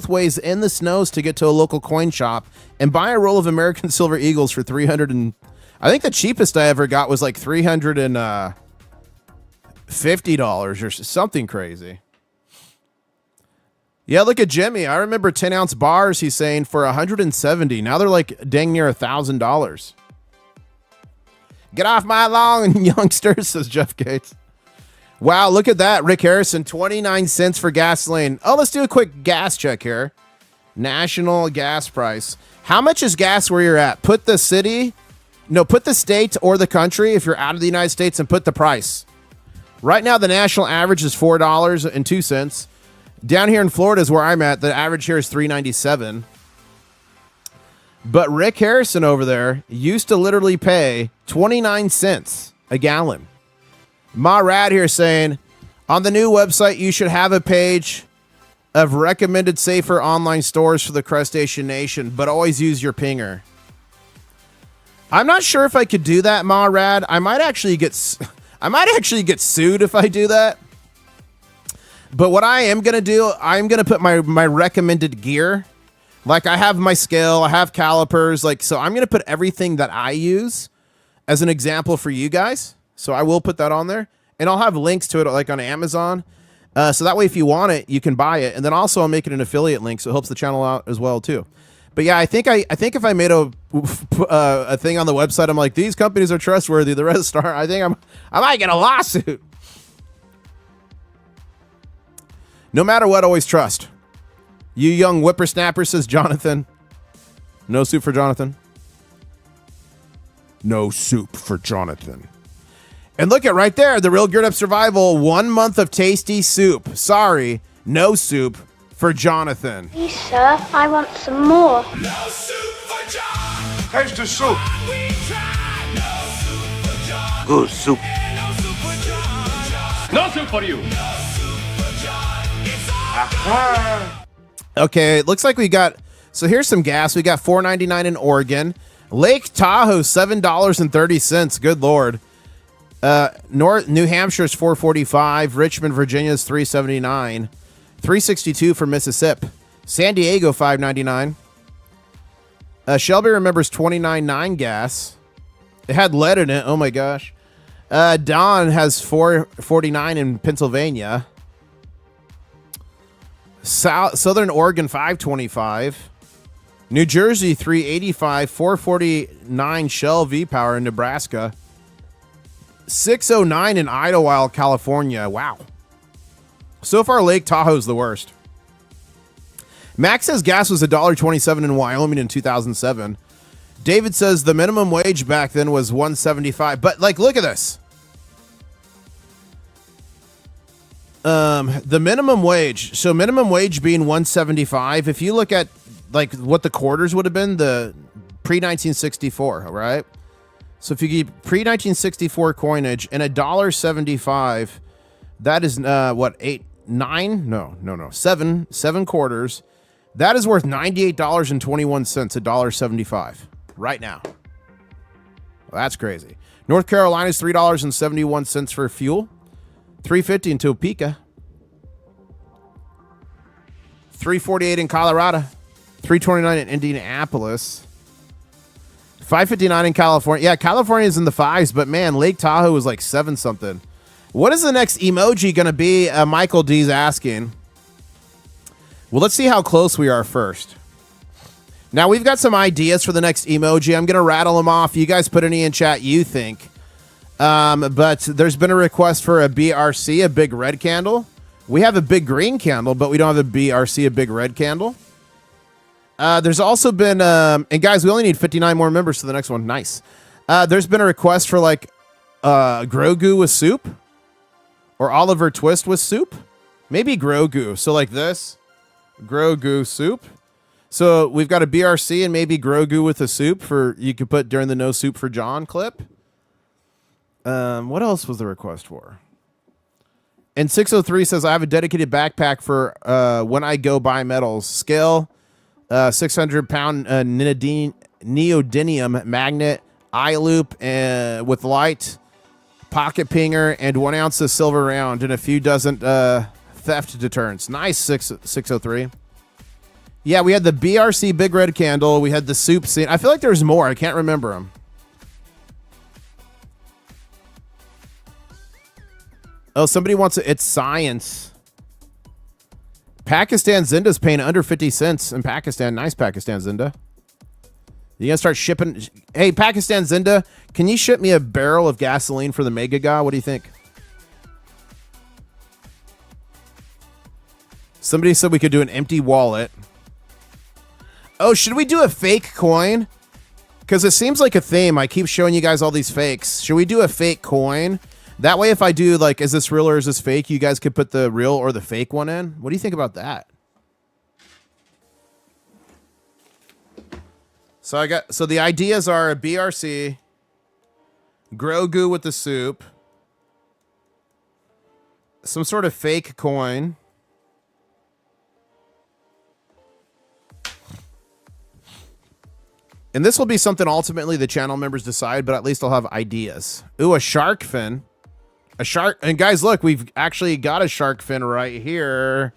ways in the snows to get to a local coin shop and buy a roll of American Silver Eagles for $300 and I think the cheapest I ever got was like $350 or something crazy. Yeah, look at Jimmy. I remember 10-ounce bars, he's saying, for $170. Now they're like dang near $1,000. Get off my lawn, youngsters, says Jeff Gates. Wow, look at that. Rick Harrison, 29 cents for gasoline. Oh, let's do a quick gas check here. National gas price. How much is gas where you're at? Put the state or the country if you're out of the United States and put the price. Right now, the national average is $4.02. Down here in Florida is where I'm at. The average here is $3.97. But Rick Harrison over there used to literally pay 29 cents a gallon. Ma Rad here saying, on the new website, you should have a page of recommended safer online stores for the crustacean nation, but always use your pinger. I'm not sure if I could do that, Ma Rad. I might actually get sued if I do that. But what I am going to do, I'm going to put my recommended gear. Like I have my scale, I have calipers. So I'm going to put everything that I use as an example for you guys. So I will put that on there, and I'll have links to it like on Amazon. So that way, if you want it, you can buy it, and then also I'll make it an affiliate link, so it helps the channel out as well too. But yeah, I think if I made a thing on the website, I'm like, these companies are trustworthy, the rest are. I might get a lawsuit. No matter what, always trust. You young whippersnapper, says Jonathan. No soup for Jonathan. No soup for Jonathan. And look at right there, the Real Geared Up Survival, 1 month of tasty soup. Sorry, no soup for Jonathan. Please, sir, I want some more. No soup for John. Taste the soup. We tried. No soup for John. Good soup. And no soup for John. No soup for you. No soup for John. It's all Okay, it looks like we got, so here's some gas. We got $4.99 in Oregon. Lake Tahoe, $7.30. Good Lord. New Hampshire's $4.45. Richmond, Virginia's $3.79. $3.62 for Mississippi. San Diego, $5.99. Shelby remembers $29.9 gas. It had lead in it. Oh my gosh. Don has $4.49 in Pennsylvania. Southern Oregon, $5.25. New Jersey, $3.85. $4.49 Shell V-Power in Nebraska. $6.09 in Idlewild, California. Wow. So far, Lake Tahoe's the worst. Max says gas was $1.27 in Wyoming in 2007. David says the minimum wage back then was $1.75. But, like, look at this. The minimum wage. So minimum wage being $1.75. If you look at, like, what the quarters would have been, the pre-1964, right? So if you keep pre-1964 coinage and $1.75, that is seven quarters. That is worth $98.21, $1.75 right now. Well, that's crazy. North Carolina's $3.71 for fuel. $3.50 in Topeka. $3.48 in Colorado. $3.29 in Indianapolis. $5.59 in California. Yeah, California is in the fives, but man, Lake Tahoe is like 7 something. What is the next emoji going to be? Michael D's asking. Well, let's see how close we are first. Now, we've got some ideas for the next emoji. I'm going to rattle them off. You guys put any in chat you think. But there's been a request for a BRC, a big red candle. We have a big green candle, but we don't have a BRC, a big red candle. There's also been, and guys, we only need 59 more members to the next one. Nice. There's been a request for like Grogu with soup or Oliver Twist with soup. Maybe Grogu. So like this, Grogu soup. So we've got a BRC and maybe Grogu with a soup for you could put during the No Soup for John clip. What else was the request for? And 603 says, I have a dedicated backpack for when I go buy metals. Scale, 600-pound neodymium magnet, eye loop with light, pocket pinger, and 1 ounce of silver round, and a few dozen theft deterrents. Nice, 603. Yeah, we had the BRC big red candle. We had the soup scene. I feel like there's more. I can't remember them. Oh, somebody wants it. It's science. Pakistan Zinda's paying under 50 cents in Pakistan. Nice, Pakistan Zinda. You gonna start shipping? Hey, Pakistan Zinda, can you ship me a barrel of gasoline for the Mega Ga? What do you think? Somebody said we could do an empty wallet. Oh, should we do a fake coin? Because it seems like a theme. I keep showing you guys all these fakes. Should we do a fake coin? That way, if I do, like, is this real or is this fake, you guys could put the real or the fake one in. What do you think about that? So the ideas are a BRC, Grogu with the soup, some sort of fake coin, and this will be something ultimately the channel members decide, but at least I'll have ideas. Ooh, a shark fin. A shark, and guys, look, we've actually got a shark fin right here.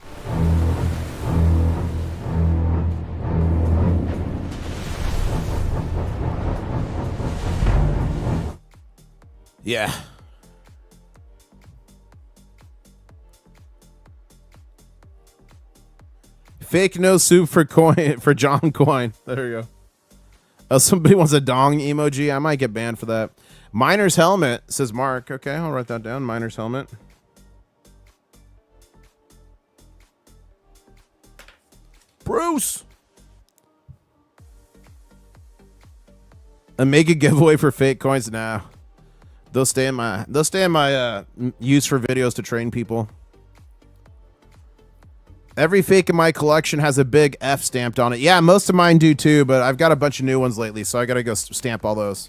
Yeah. Fake no soup for coin for John Coin. There you go. Oh, somebody wants a dong emoji. I might get banned for that. Miner's helmet, says Mark. Okay, I'll write that down. Miner's helmet. Bruce. A mega giveaway for fake coins now. They'll stay in my use for videos to train people. Every fake in my collection has a big F stamped on it. Yeah, most of mine do too, but I've got a bunch of new ones lately, so I gotta go stamp all those.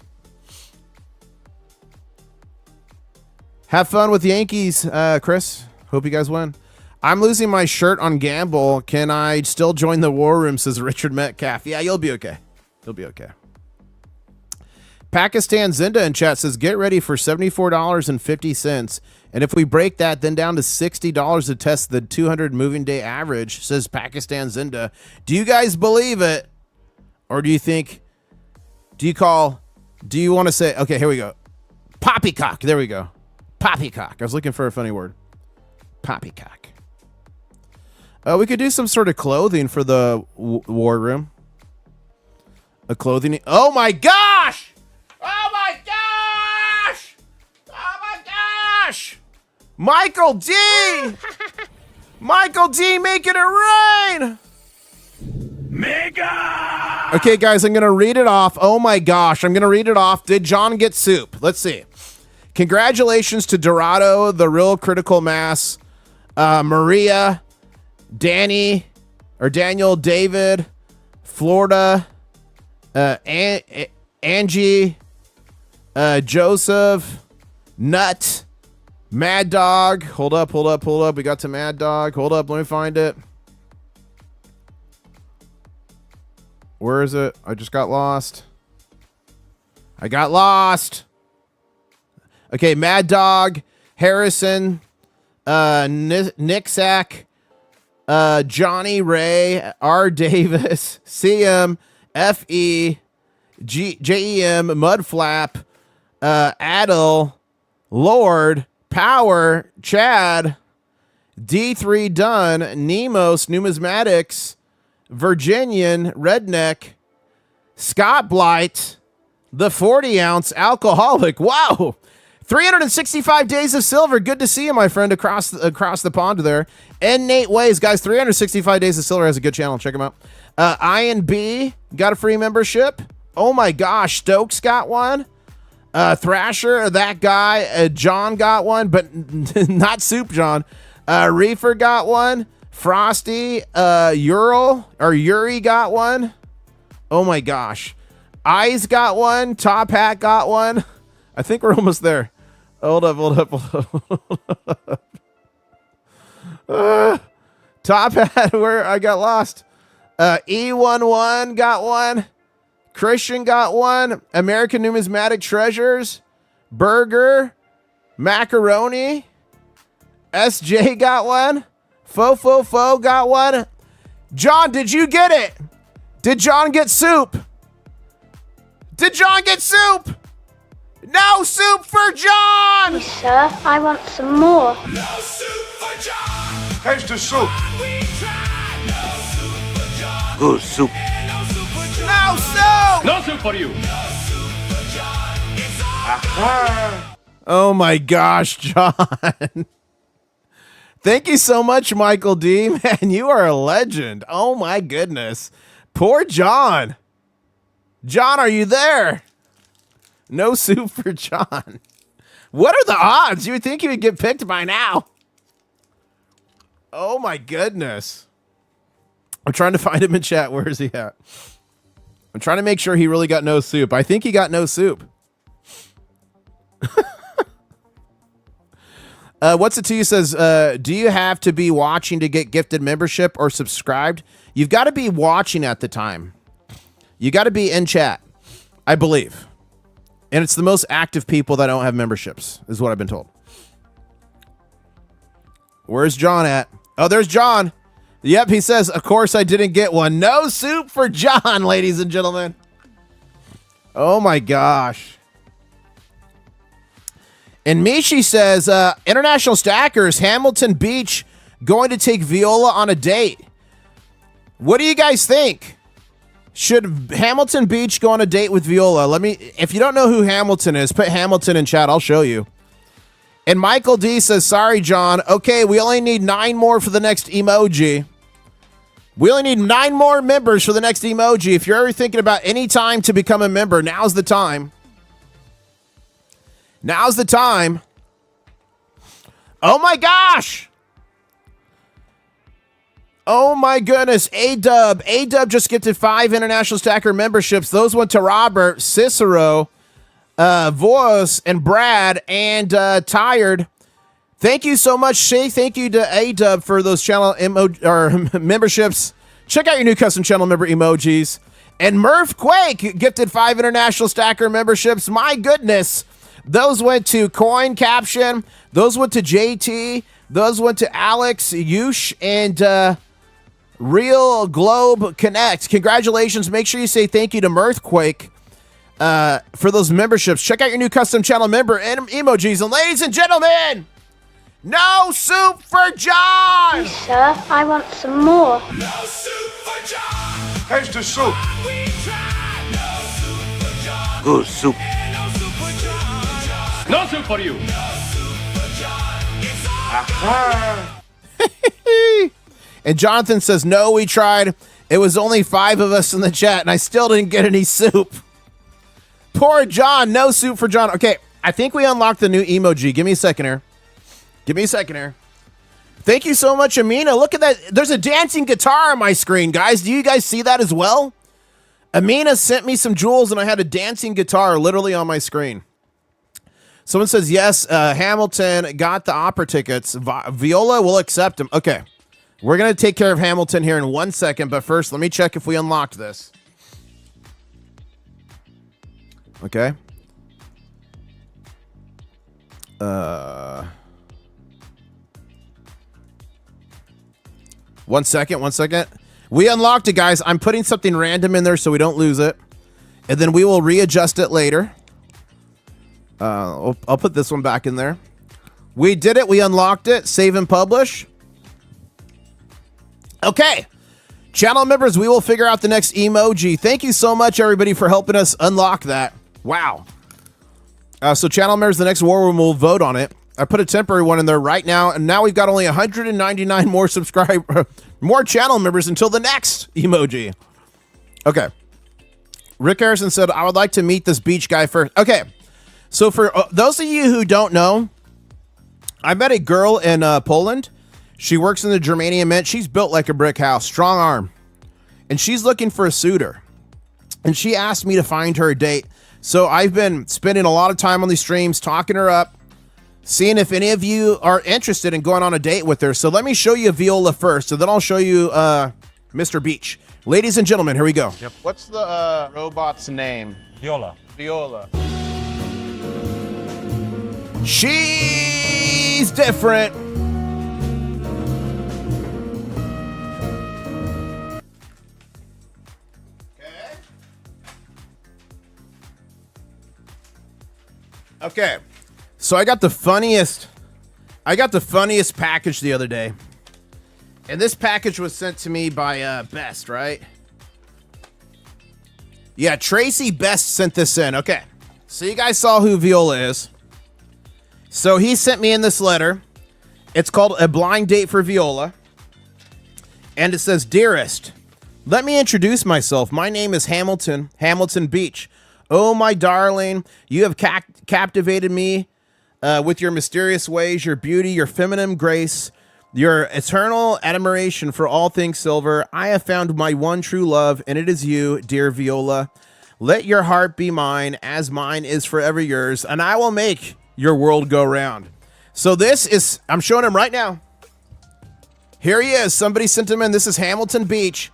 Have fun with Yankees, Chris. Hope you guys win. I'm losing my shirt on Gamble. Can I still join the war room, says Richard Metcalf. Yeah, you'll be okay. You'll be okay. Pakistan Zinda in chat says, get ready for $74.50. And if we break that, then down to $60 to test the 200 moving day average, says Pakistan Zinda. Do you guys believe it? Or do you think, do you want to say, okay, here we go. Poppycock. There we go. Poppycock. I was looking for a funny word. Poppycock. We could do some sort of clothing for the war room. A clothing. Oh my gosh! Oh my gosh! Oh my gosh! Michael D! Michael D making it rain! Mega! Okay, guys, I'm going to read it off. Oh my gosh, I'm going to read it off. Did John get soup? Let's see. Congratulations to Dorado, the real critical mass, Maria, Danny, or Daniel, David, Florida, Angie, Joseph, Nut, Mad Dog. Hold up. We got to Mad Dog. Hold up, let me find it. Where is it? I just got lost. I got lost. Okay, Mad Dog, Harrison, Nick Sack, Johnny Ray, R. Davis, CM, FE, JEM, Mudflap, Adel, Lord, Power, Chad, D3 Dunn, Nemos, Numismatics, Virginian, Redneck, Scott Blight, the 40-ounce alcoholic. Wow. 365 days of silver. Good to see you, my friend, across the pond there. And Nate Ways, guys, 365 days of silver has a good channel. Check him out. Ian B got a free membership. Oh my gosh, Stokes got one. Thrasher, that guy. John got one, but not Soup John. Reefer got one. Frosty, Yuri got one. Oh my gosh. Eyes got one. Top Hat got one. I think we're almost there. Hold up. Top Hat, where I got lost. E11 got one. Christian got one. American Numismatic Treasures. Burger. Macaroni. SJ got one. Fo got one. John, did you get it? Did John get soup? Did John get soup? No soup for John! Please, sir, I want some more. No soup for John! Taste the soup. We tried. No soup for John. Good soup. And no soup for John. No soup! No soup for you. No soup for John. It's all Oh my gosh, John. Thank you so much, Michael D. Man, you are a legend. Oh my goodness. Poor John. John, are you there? No soup for John. What are the odds? You would think he would get picked by now. Oh my goodness. I'm trying to find him in chat. Where is he at? I'm trying to make sure he really got no soup. I think he got no soup. What's it to you says, do you have to be watching to get gifted membership or subscribed? You've got to be watching at the time. You got to be in chat, I believe. And it's the most active people that don't have memberships, is what I've been told. Where's John at? Oh, there's John. Yep, he says, of course I didn't get one. No soup for John, ladies and gentlemen. Oh my gosh. And Mishi says, International Stackers, Hamilton Beach, going to take Viola on a date. What do you guys think? Should Hamilton Beach go on a date with Viola? If you don't know who Hamilton is, put Hamilton in chat. I'll show you. And Michael D says, sorry, John. Okay, we only need 9 more for the next emoji. We only need 9 more members for the next emoji. If you're ever thinking about any time to become a member, now's the time. Now's the time. Oh my gosh. Oh my goodness. A-Dub just gifted 5 international stacker memberships. Those went to Robert, Cicero, Voice, and Brad, and Tired. Thank you so much, Shay. Thank you to A-Dub for those channel memberships. Check out your new custom channel member emojis. And Murph Quake gifted 5 international stacker memberships. My goodness. Those went to Coin Caption. Those went to JT. Those went to Alex, Yush, and Real Globe Connect. Congratulations. Make sure you say thank you to Mirthquake for those memberships. Check out your new custom channel member emojis. And ladies and gentlemen, no soup for John! Please, sir, I want some more. No soup for John. Here's the soup. We tried. No soup for John. Good soup. And no soup for John. No soup for you. No soup for John. It's all Ah. And Jonathan says, no, we tried. It was only 5 of us in the chat, and I still didn't get any soup. Poor John. No soup for John. Okay, I think we unlocked the new emoji. Give me a second here. Thank you so much, Amina. Look at that. There's a dancing guitar on my screen, guys. Do you guys see that as well? Amina sent me some jewels, and I had a dancing guitar literally on my screen. Someone says, yes, Hamilton got the opera tickets. Viola will accept them. Okay. We're going to take care of Hamilton here in 1 second, but first, let me check if we unlocked this. Okay. 1 second. We unlocked it, guys. I'm putting something random in there so we don't lose it. And then we will readjust it later. I'll put this one back in there. We did it. We unlocked it. Save and publish. Okay. Channel members, we will figure out the next emoji. Thank you so much, everybody, for helping us unlock that. Wow. So channel members, the next war room will vote on it. I put a temporary one in there right now, and now we've got only 199 more channel members until the next emoji. Okay. Rick Harrison said, I would like to meet this beach guy first. Okay. So for those of you who don't know, I met a girl in Poland. She works in the Germanium Mint. She's built like a brick house, strong arm. And she's looking for a suitor. And she asked me to find her a date. So I've been spending a lot of time on these streams, talking her up, seeing if any of you are interested in going on a date with her. So let me show you Viola first, and then I'll show you Mr. Beach. Ladies and gentlemen, here we go. Yep. What's the robot's name? Viola. Viola. She's different. Okay. So I got the funniest package the other day. And this package was sent to me by Best, right? Yeah, Tracy Best sent this in. Okay. So you guys saw who Viola is. So he sent me in this letter. It's called A Blind Date for Viola. And it says, Dearest, let me introduce myself. My name is Hamilton Beach. Oh, my darling, you have captivated me with your mysterious ways, your beauty, your feminine grace, your eternal admiration for all things silver. I have found my one true love, and it is you, dear Viola. Let your heart be mine, as mine is forever yours, and I will make your world go round. So this is, I'm showing him right now. Here he is. Somebody sent him in. This is Hamilton Beach.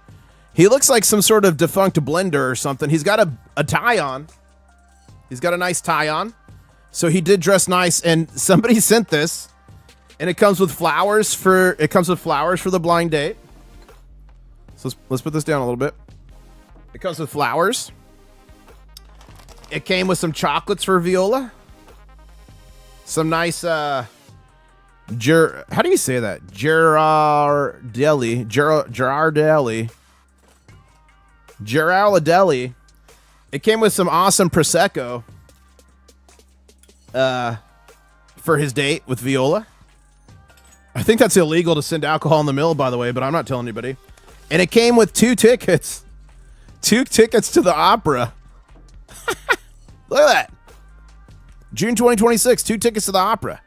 He looks like some sort of defunct blender or something. He's got a tie on. He's got a nice tie on. So he did dress nice, and somebody sent this, and it comes with flowers for the blind date. So let's put this down a little bit. It comes with flowers. It came with some chocolates for Viola. Some nice how do you say that? Girardelli Giraldelli. It came with some awesome Prosecco for his date with Viola. I think that's illegal to send alcohol in the mail, by the way, but I'm not telling anybody. And it came with 2 tickets. 2 tickets to the opera. Look at that. June 2026, 2 tickets to the opera.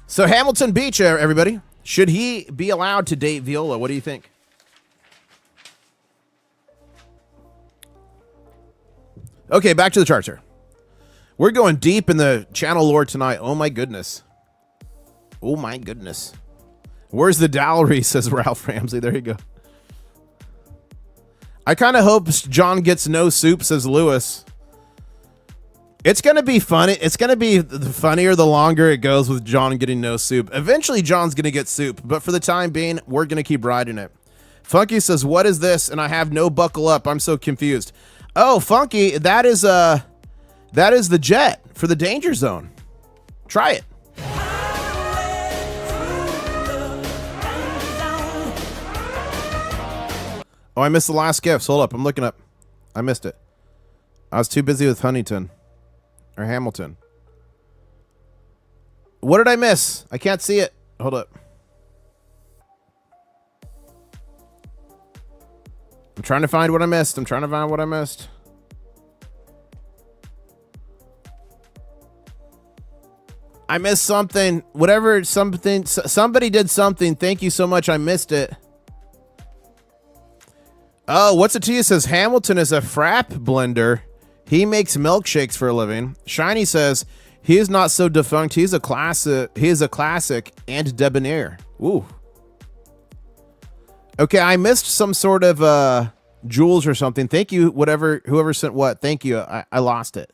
So Hamilton Beach, everybody. Should he be allowed to date Viola? What do you think? Okay, back to the charts here. We're going deep in the channel lore tonight. Oh my goodness. Oh my goodness. Where's the dowry, says Ralph Ramsey. There you go. I kind of hope John gets no soup, says Lewis. It's going to be funny. It's going to be funnier the longer it goes with John getting no soup. Eventually, John's going to get soup, but for the time being, we're going to keep riding it. Funky says, what is this? And I have no buckle up. I'm so confused. Oh, Funky, that is the jet for the danger zone. Try it. Oh, I missed the last gifts. Hold up. I'm looking up. I missed it. I was too busy with Huntington. Or Hamilton. What did I miss? I can't see it. Hold up. I'm trying to find what I missed. I missed something. Whatever, something. Somebody did something. Thank you so much. I missed it. Oh, what's it to you? Says Hamilton is a frap blender. He makes milkshakes for a living. Shiny says he is not so defunct. He's a classic. He is a classic and debonair. Ooh. Okay, I missed some sort of jewels or something. Thank you, whoever sent what. Thank you. I lost it.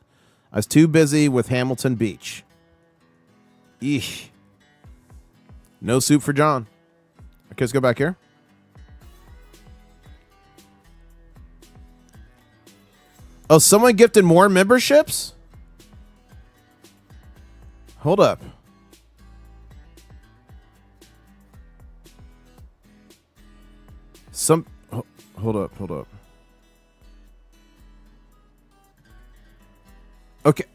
I was too busy with Hamilton Beach. Eesh. No soup for John. Okay, let's go back here. Oh, someone gifted more memberships? Hold up. Hold up. Okay.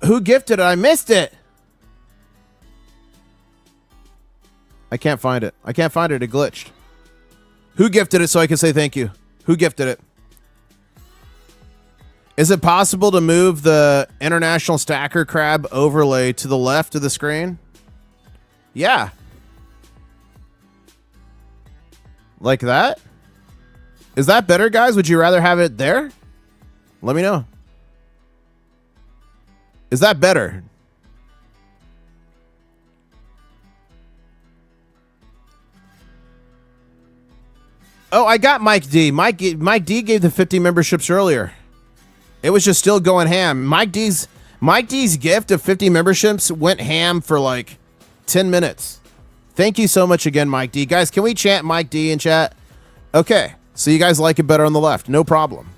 Who gifted it? I missed it. I can't find it. It glitched. Who gifted it so I can say thank you? Who gifted it? Is it possible to move the International Stacker Crab overlay to the left of the screen? Yeah. Like that? Is that better, guys? Would you rather have it there? Let me know. Is that better? Oh, I got Mike D. Mike D gave the 50 memberships earlier. It was just still going ham. Mike D's gift of 50 memberships went ham for like 10 minutes. Thank you so much again, Mike D. Guys, can we chant Mike D in chat? Okay, so you guys like it better on the left. No problem.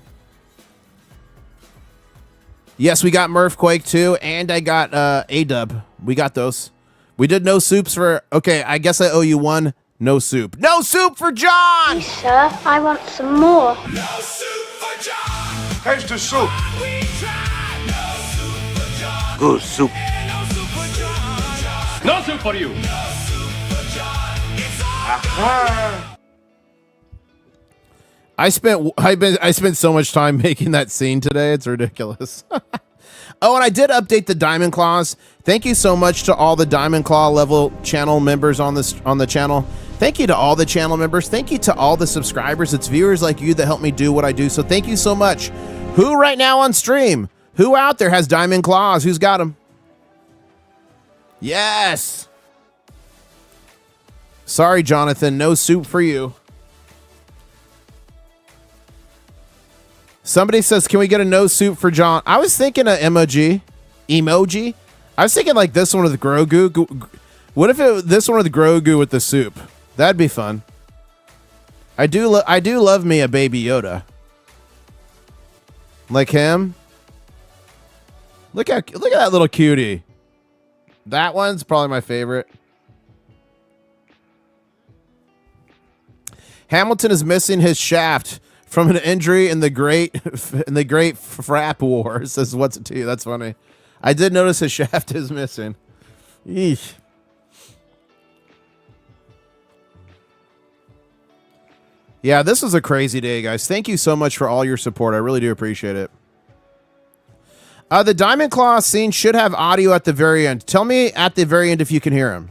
Yes, we got Murphquake too, and I got A-Dub. We got those. We did no soups for... Okay, I guess I owe you one. No soup. No soup for John! Please, sir, I want some more. No soup for John. Taste the soup. We tried. No soup for John. Good soup. No soup for John. No soup for you. No soup for John. It's all I spent so much time making that scene today. It's ridiculous. Oh, and I did update the Diamond Claws. Thank you so much to all the Diamond Claw level channel members on the channel. Thank you to all the channel members. Thank you to all the subscribers. It's viewers like you that help me do what I do. So thank you so much. Who right now on stream? Who out there has Diamond Claws? Who's got them? Yes. Sorry, Jonathan. No soup for you. Somebody says, can we get a no soup for John? I was thinking an emoji. I was thinking like this one with the Grogu. What if this one with the Grogu with the soup? That'd be fun. I do love me a Baby Yoda. Like him. Look at that little cutie. That one's probably my favorite. Hamilton is missing his shaft From an injury in the great frap war. Says, what's it to you? That's funny. I did notice his shaft is missing. Eesh. Yeah, this was a crazy day, guys. Thank you so much for all your support. I really do appreciate it. The Diamond Claw scene should have audio at the very end. Tell me at the very end if you can hear him.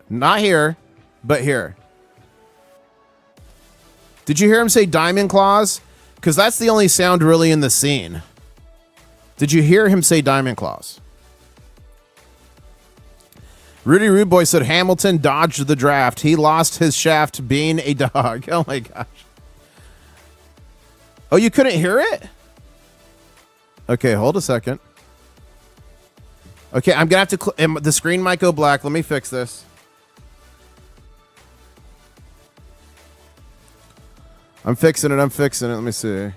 Not here, but here. Did you hear him say Diamond Claws? Because that's the only sound really in the scene. Did you hear him say Diamond Claws? Rudy Rude Boy said Hamilton dodged the draft. He lost his shaft being a dog. Oh my gosh. Oh, you couldn't hear it? Okay, hold a second. Okay, I'm going to have to... the screen might go black. Let me fix this. I'm fixing it. Let me see.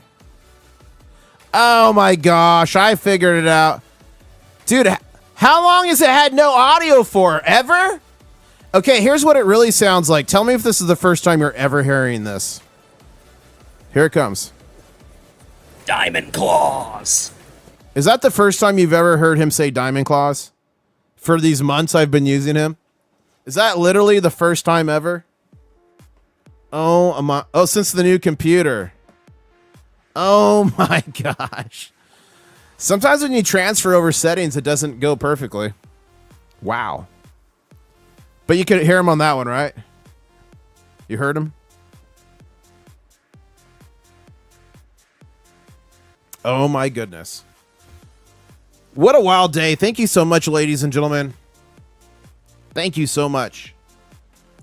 Oh my gosh, I figured it out. Dude, how long has it had no audio for? Ever? Okay, here's what it really sounds like. Tell me if this is the first time you're ever hearing this. Here it comes. Diamond Claws. Is that the first time you've ever heard him say Diamond Claws? For these months I've been using him? Is that literally the first time ever? Oh, since the new computer. Oh my gosh. Sometimes when you transfer over settings, it doesn't go perfectly. Wow. But you could hear him on that one, right? You heard him? Oh my goodness. What a wild day. Thank you so much, ladies and gentlemen. Thank you so much.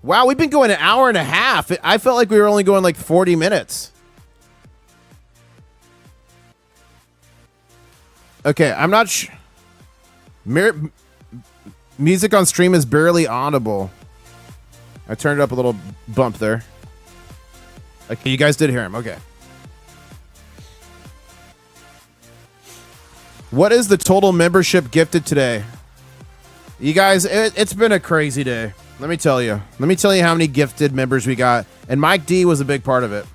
Wow, we've been going an hour and a half. I felt like we were only going like 40 minutes. Okay, I'm not sure. Music on stream is barely audible. I turned it up a little bump there. Okay, you guys did hear him. Okay. What is the total membership gifted today? You guys, it's been a crazy day. Let me tell you. Let me tell you how many gifted members we got. And Mike D was a big part of it.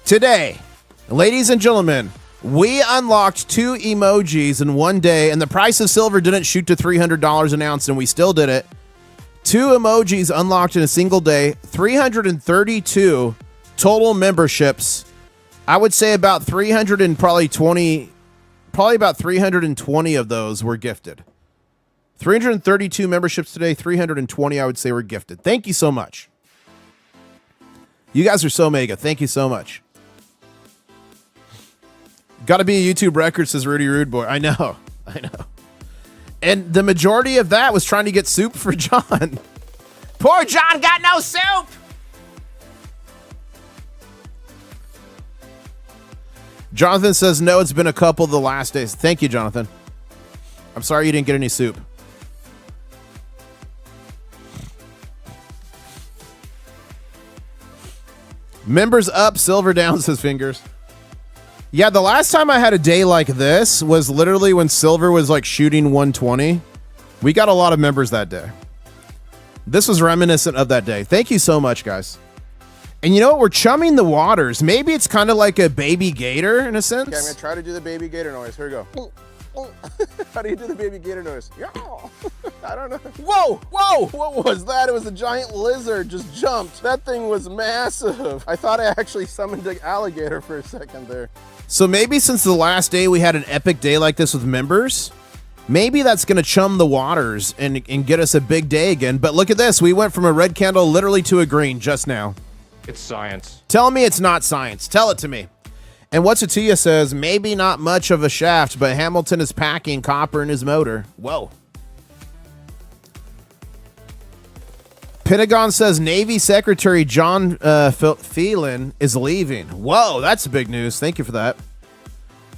Today, ladies and gentlemen, we unlocked 2 emojis in one day, and the price of silver didn't shoot to $300 an ounce, and we still did it. 2 emojis unlocked in a single day, 332 total memberships. I would say about 320 of those were gifted. 332 memberships today, 320 I would say were gifted. Thank you so much. You guys are so mega. Thank you so much. Got to be a YouTube record, says Rudy Rude Boy. I know. And the majority of that was trying to get soup for John. Poor John got no soup. Jonathan says, no, it's been a couple of the last days. Thank you, Jonathan. I'm sorry you didn't get any soup. Members up, silver down, says Fingers. Yeah, the last time I had a day like this was literally when silver was like shooting 120. We got a lot of members that day. This was reminiscent of that day. Thank you so much, guys. And you know what? We're chumming the waters. Maybe it's kind of like a baby gator in a sense. Okay, I'm going to try to do the baby gator noise. Here we go. How do you do the baby gator noise? I don't know. Whoa, whoa, what was that? It was a giant lizard just jumped. That thing was massive. I thought I actually summoned an alligator for a second there. So maybe since the last day we had an epic day like this with members, maybe that's going to chum the waters and get us a big day again. But look at this. We went from a red candle literally to a green just now. It's science. Tell me it's not science. Tell it to me. And What's It To You says, maybe not much of a shaft, but Hamilton is packing copper in his motor. Whoa. Pentagon says Navy Secretary John Phelan is leaving. Whoa, that's big news. Thank you for that.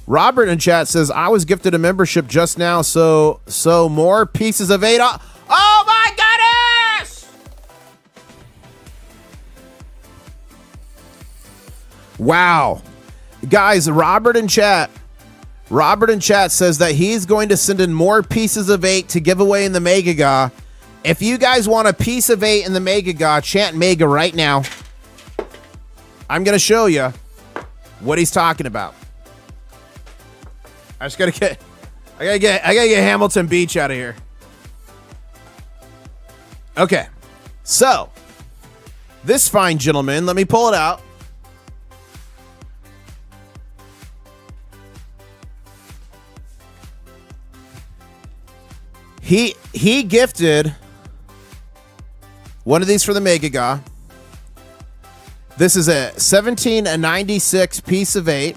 Robert in chat says, I was gifted a membership just now, so more pieces of 8. Oh my goodness! Wow. Guys, Robert in chat says that he's going to send in more pieces of 8 to give away in the Mega. If you guys want a piece of 8 in the Mega, chant Mega right now. I'm going to show you what he's talking about. I gotta get Hamilton Beach out of here. Okay. So, this fine gentleman, let me pull it out. He gifted one of these for the Megaga. This is a 1796 piece of 8.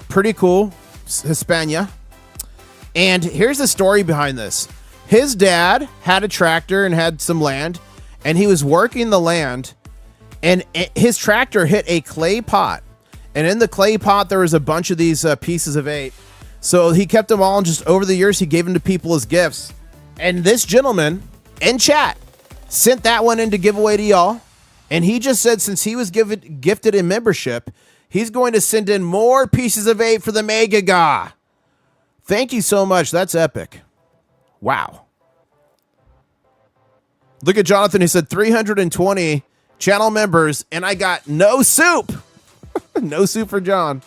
Pretty cool. Hispania. And here's the story behind this. His dad had a tractor and had some land, and he was working the land, and his tractor hit a clay pot. And in the clay pot, there was a bunch of these pieces of 8. So he kept them all, and just over the years, he gave them to people as gifts. And this gentleman in chat sent that one in to give away to y'all. And he just said since he was gifted a membership, he's going to send in more pieces of 8 for the Megaga. Thank you so much. That's epic. Wow. Look at Jonathan. He said 320 channel members, and I got no soup. No soup for John.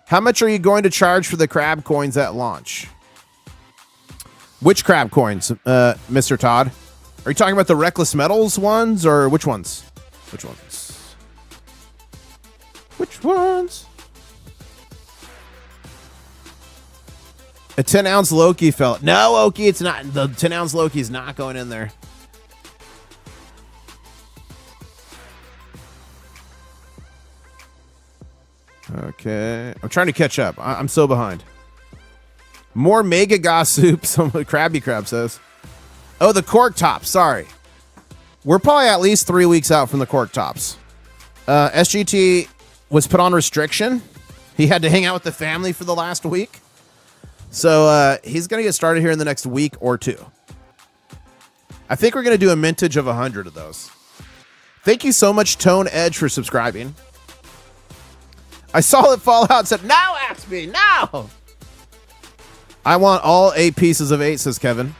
How much are you going to charge for the crab coins at launch? Which crab coins, Mr. Todd? Are you talking about the Reckless Metals ones, or which ones? Which ones? Which ones? A 10-ounce Loki fell. No, Oki, it's not. The 10-ounce Loki is not going in there. Okay. I'm trying to catch up. I'm so behind. More Megaga soup, some Krabby Crab says. Oh, the cork tops. Sorry. We're probably at least 3 weeks out from the cork tops. SGT was put on restriction. He had to hang out with the family for the last week. So he's going to get started here in the next week or two. I think we're going to do a mintage of 100 of those. Thank you so much, Tone Edge, for subscribing. I saw it fall out and said, "Now ask me, now!" I want all 8 pieces of 8, says Kevin.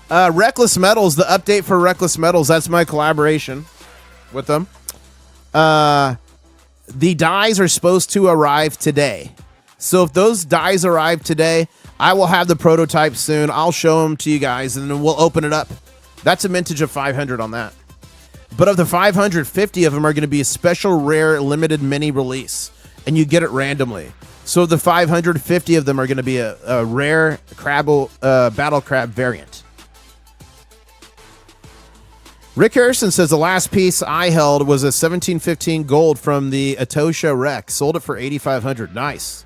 Reckless Metals, the update for Reckless Metals, that's my collaboration with them. The dies are supposed to arrive today. So if those dies arrive today, I will have the prototype soon. I'll show them to you guys, and then we'll open it up. That's a mintage of 500 on that. But of the 550 of them are going to be a special rare limited mini release, and you get it randomly. So the 550 of them are going to be a rare battle crab variant. Rick Harrison says the last piece I held was a 1715 gold from the Atosha wreck. Sold it for 8,500. Nice.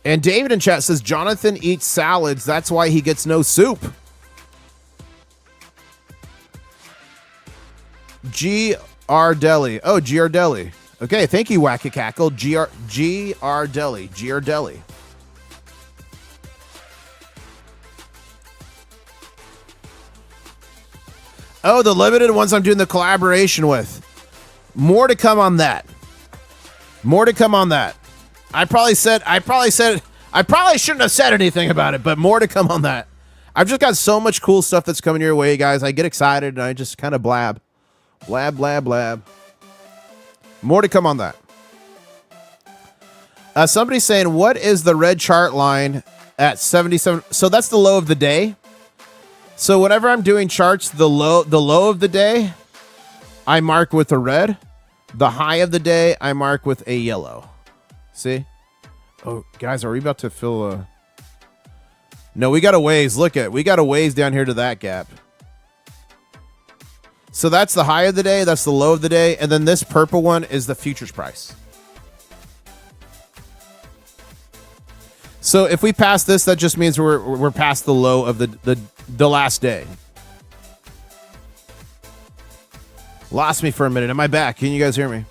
And David in chat says Jonathan eats salads. That's why he gets no soup. GR Deli. Oh, GR Deli. Okay, thank you, Wacky Cackle. GR Deli. GR Deli. Oh, the limited ones I'm doing the collaboration with. More to come on that. More to come on that. I probably shouldn't have said anything about it, but more to come on that. I've just got so much cool stuff that's coming your way, guys. I get excited and I just kind of blab. Blab, blab, blab. More to come on that. Somebody's saying, what is the red chart line at 77? So that's the low of the day. So whenever I'm doing charts, the low of the day, I mark with a red. The high of the day, I mark with a yellow. See? Oh, guys, are we about to fill a... No, we got a ways. We got a ways down here to that gap. So that's the high of the day. That's the low of the day. And then this purple one is the futures price. So if we pass this, that just means we're past the low of the last day. Lost me for a minute. Am I back? Can you guys hear me?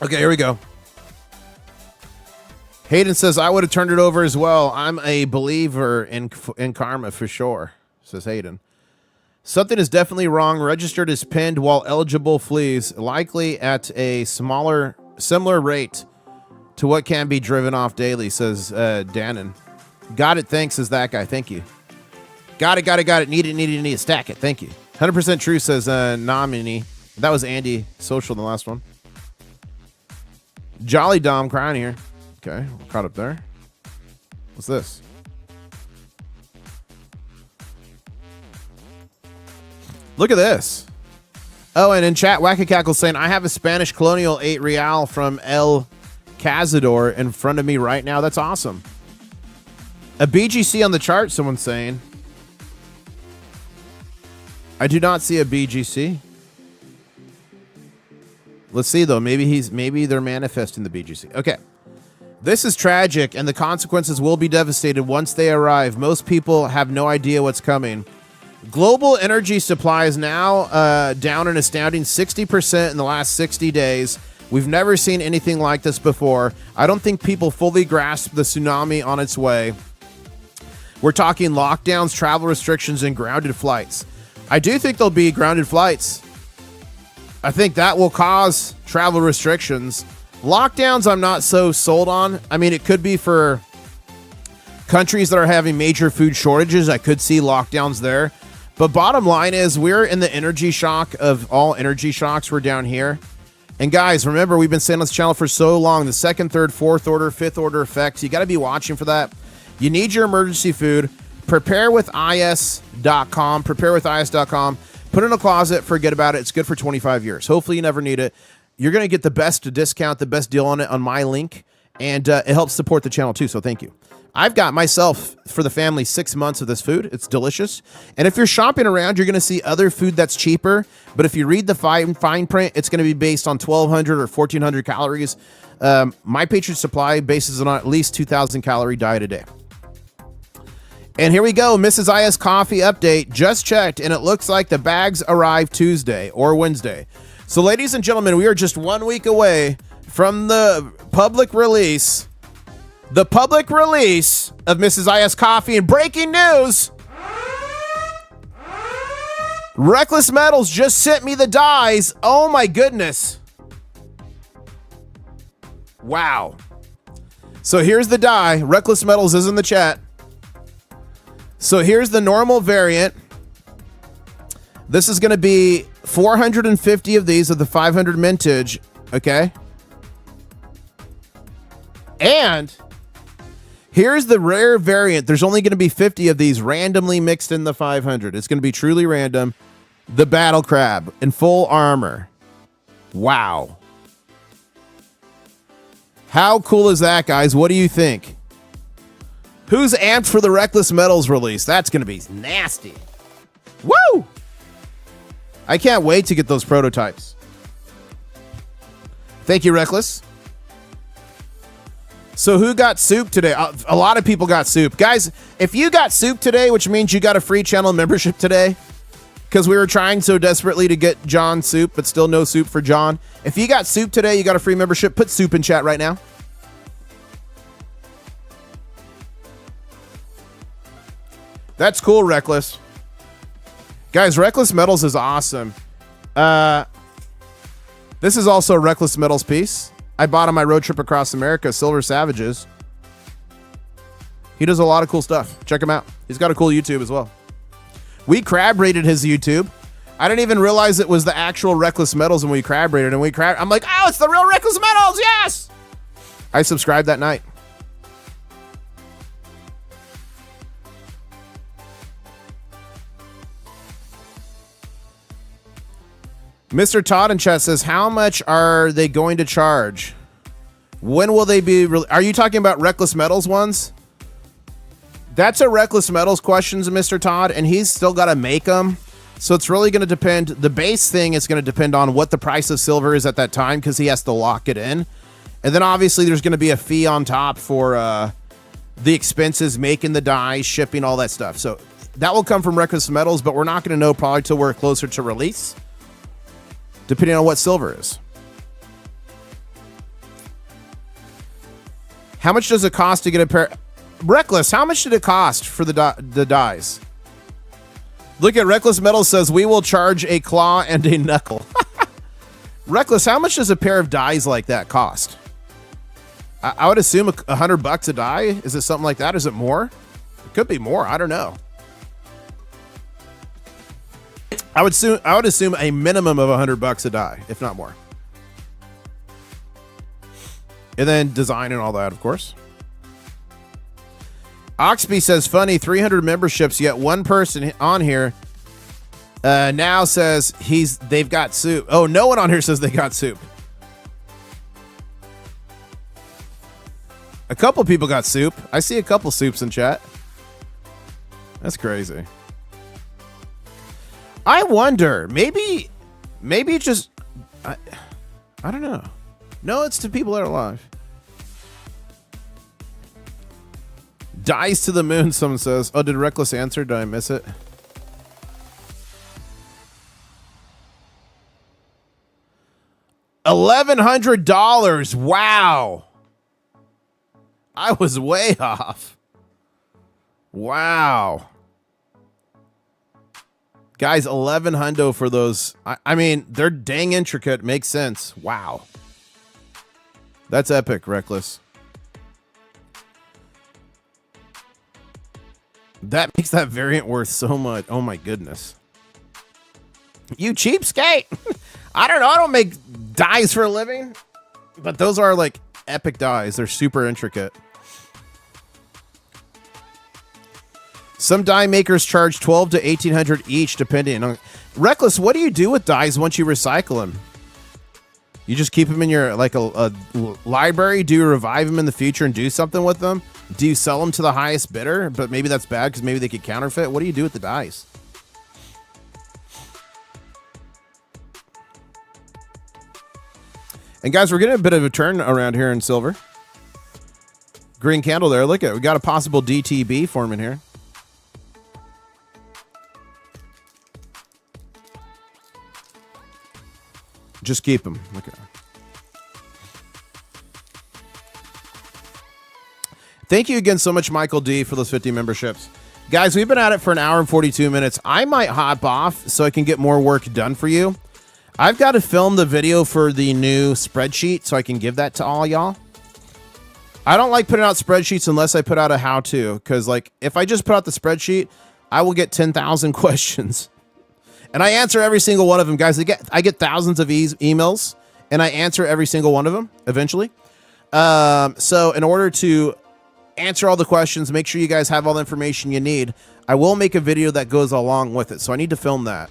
Okay, here we go. Hayden says, I would have turned it over as well. I'm a believer in karma for sure, says Hayden. Something is definitely wrong. Registered as pinned while eligible flees. Likely at a smaller similar rate to what can be driven off daily, says Dannon. Got it, thanks, says that guy. Thank you. Got it. Need it. Stack it. Thank you. 100% true, says Nomini. That was Andy Social, the last one. Jolly Dom crying here. Okay, we're caught up there. What's this? Look at this. Oh, and in chat, Wacky Cackle saying, I have a Spanish Colonial 8 Real from El Cazador in front of me right now. That's awesome. A BGC on the chart, someone's saying. I do not see a BGC. Let's see, though. Maybe they're manifesting the BGC. Okay. This is tragic, and the consequences will be devastated once they arrive. Most people have no idea what's coming. Global energy supply is now down an astounding 60% in the last 60 days. We've never seen anything like this before. I don't think people fully grasp the tsunami on its way. We're talking lockdowns, travel restrictions, and grounded flights. I do think there'll be grounded flights. I think that will cause travel restrictions. Lockdowns, I'm not so sold on. I mean, it could be for countries that are having major food shortages. I could see lockdowns there. But bottom line is we're in the energy shock of all energy shocks. We're down here. And guys, remember, we've been saying on this channel for so long, the second, third, fourth order, fifth order effects. You got to be watching for that. You need your emergency food. Preparewithis.com. Preparewithis.com. Put it in a closet. Forget about it. It's good for 25 years. Hopefully you never need it. You're going to get the best discount, the best deal on it on my link. And it helps support the channel too. So thank you. I've got myself for the family 6 months of this food. It's delicious. And if you're shopping around, you're going to see other food that's cheaper. But if you read the fine print, it's going to be based on 1,200 or 1,400 calories. My Patriot Supply bases it on at least 2,000 calorie diet a day. And here we go. Mrs. IS coffee update. Just checked, and it looks like the bags arrive Tuesday or Wednesday. So, ladies and gentlemen, we are just 1 week away from the public release. The public release of Mrs. IS coffee. And breaking news. Reckless Metals just sent me the dies. Oh my goodness. Wow. So here's the die. Reckless Metals is in the chat. So here's the normal variant. This is going to be 450 of these of the 500 mintage. Okay. And here's the rare variant. There's only going to be 50 of these randomly mixed in the 500. It's going to be truly random. The Battle Crab in full armor. Wow. How cool is that, guys? What do you think? Who's amped for the Reckless Metals release? That's going to be nasty. Woo! I can't wait to get those prototypes. Thank you, Reckless. So who got soup today? A lot of people got soup. Guys, if you got soup today, which means you got a free channel membership today, because we were trying so desperately to get John soup, but still no soup for John. If you got soup today, you got a free membership. Put soup in chat right now. That's cool, Reckless. Guys, Reckless Metals is awesome. This is also a Reckless Metals piece. I bought on my road trip across America, Silver Savages. He does a lot of cool stuff. Check him out. He's got a cool YouTube as well. We crab rated his YouTube. I didn't even realize it was the actual Reckless Metals when we crab rated. And I'm like, oh, it's the real Reckless Metals. Yes. I subscribed that night. Mr. Todd in chat says, how much are they going to charge? When will they be? Are you talking about Reckless Metals ones? That's a Reckless Metals questions, Mr. Todd, and he's still got to make them. So it's really going to depend. The base thing is going to depend on what the price of silver is at that time because he has to lock it in. And then obviously there's going to be a fee on top for the expenses, making the dies, shipping, all that stuff. So that will come from Reckless Metals, but we're not going to know probably till we're closer to release, depending on what silver is. How much does it cost to get a pair? Reckless, how much did it cost for the dies? Look at Reckless Metals says, we will charge a claw and a knuckle. Reckless, how much does a pair of dies like that cost? I would assume $100 a die. Is it something like that? Is it more? It could be more. I don't know. I would assume a minimum of $100 a die, if not more. And then design and all that, of course. Oxby says, funny, 300 memberships, yet one person on here now says they've got soup. Oh, no one on here says they got soup. A couple people got soup. I see a couple soups in chat. That's crazy. I wonder, maybe just, I don't know. No, it's to people that are alive. Dies to the moon, someone says. Oh, did Reckless answer? Did I miss it? $1,100. Wow. I was way off. Wow. Guys, 11 hundo for those. I mean, they're dang intricate. Makes sense. Wow. That's epic, Reckless. That makes that variant worth so much. Oh my goodness. You cheapskate. I don't know. I don't make dies for a living. But those are like epic dies. They're super intricate. Some die makers charge $1,200 to $1,800 each, depending on. Reckless, what do you do with dies once you recycle them? You just keep them in your like a library? Do you revive them in the future and do something with them? Do you sell them to the highest bidder? But maybe that's bad because maybe they could counterfeit. What do you do with the dies? And guys, we're getting a bit of a turn around here in silver. Green candle there. Look at it. We got a possible DTB forming here. Just keep them. Look at them. Thank you again so much, Michael D, for those 50 memberships. Guys, we've been at it for an hour and 42 minutes. I might hop off so I can get more work done for you. I've got to film the video for the new spreadsheet so I can give that to all y'all. I don't like putting out spreadsheets unless I put out a how-to, because like if I just put out the spreadsheet, I will get 10,000 questions. And I answer every single one of them, guys. I get thousands of emails, and I answer every single one of them eventually. So in order to answer all the questions, make sure you guys have all the information you need, I will make a video that goes along with it. So I need to film that.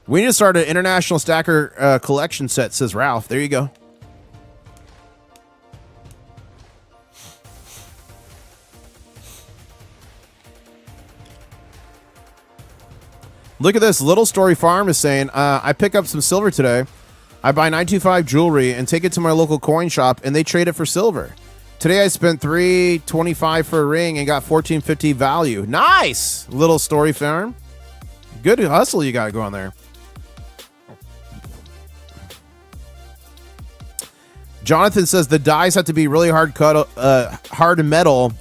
We need to start an international stacker collection set, says Ralph. There you go. Look at this. Little Story Farm is saying, I pick up some silver today. I buy 925 jewelry and take it to my local coin shop, and they trade it for silver. Today I spent $325 for a ring and got $14.50 value. Nice! Little Story Farm. Good hustle you got going there. Jonathan says the dies have to be really hard metal,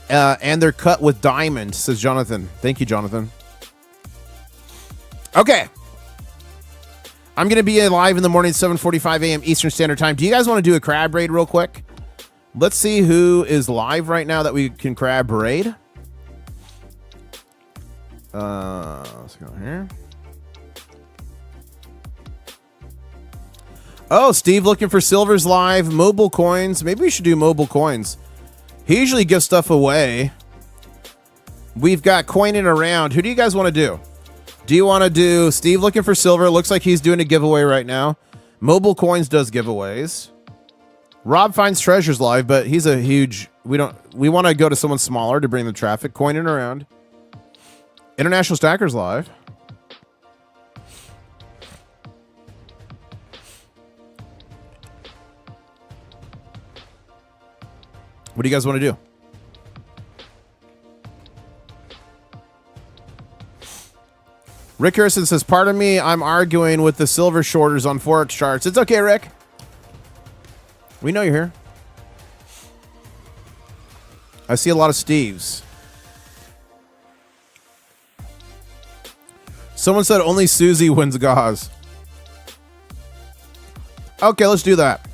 and they're cut with diamond, says Jonathan. Thank you, Jonathan. Okay. I'm going to be live in the morning, 7:45 a.m. Eastern Standard Time. Do you guys want to do a crab raid real quick? Let's see who is live right now that we can crab raid. Let's go here. Oh, Steve looking for silvers live. Mobile coins. Maybe we should do mobile coins. He usually gives stuff away. We've got coining around. Who do you guys want to do? Do you want to do Steve looking for silver? Looks like he's doing a giveaway right now. Mobile coins does giveaways. Rob finds treasures live, but he's a huge. We want to go to someone smaller to bring the traffic. Coining around. International Stackers live. What do you guys want to do? Rick Harrison says, pardon me, I'm arguing with the silver shorters on Forex charts. It's okay, Rick. We know you're here. I see a lot of Steves. Someone said only Susie wins gauze. Okay, let's do that.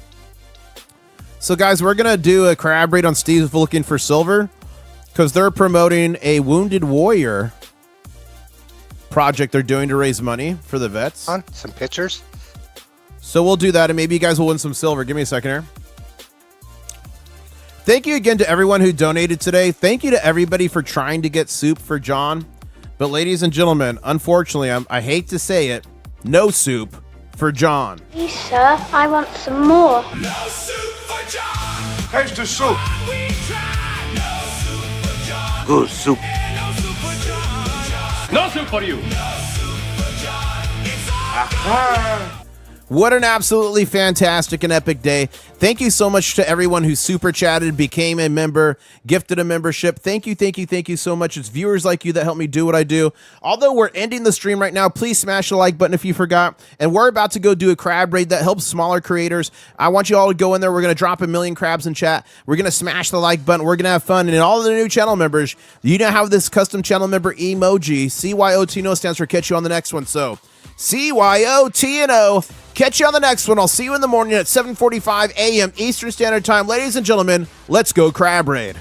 So, guys, we're going to do a crab raid on Steve's looking for silver because they're promoting a Wounded Warrior project they're doing to raise money for the vets. On some pictures. So we'll do that, and maybe you guys will win some silver. Give me a second here. Thank you again to everyone who donated today. Thank you to everybody for trying to get soup for John. But ladies and gentlemen, unfortunately, I hate to say it, no soup for John. Please, sir, I want some more. No soup for John. Taste the soup. We try. No soup for John. Good soup. No soup for John. No soup for you. No soup for John. It's all What an absolutely fantastic and epic day. Thank you so much to everyone who super chatted, became a member, gifted a membership. Thank you so much. It's viewers like you that help me do what I do. Although we're ending the stream right now, please smash the like button if you forgot. And we're about to go do a crab raid that helps smaller creators. I want you all to go in there. We're going to drop 1 million crabs in chat. We're going to smash the like button. We're going to have fun. And all of the new channel members, you now have this custom channel member emoji. CYOTNO stands for catch you on the next one. So CYOTNO. Catch you on the next one. I'll see you in the morning at 7:45 a.m. Eastern Standard Time. Ladies and gentlemen, let's go crab raid.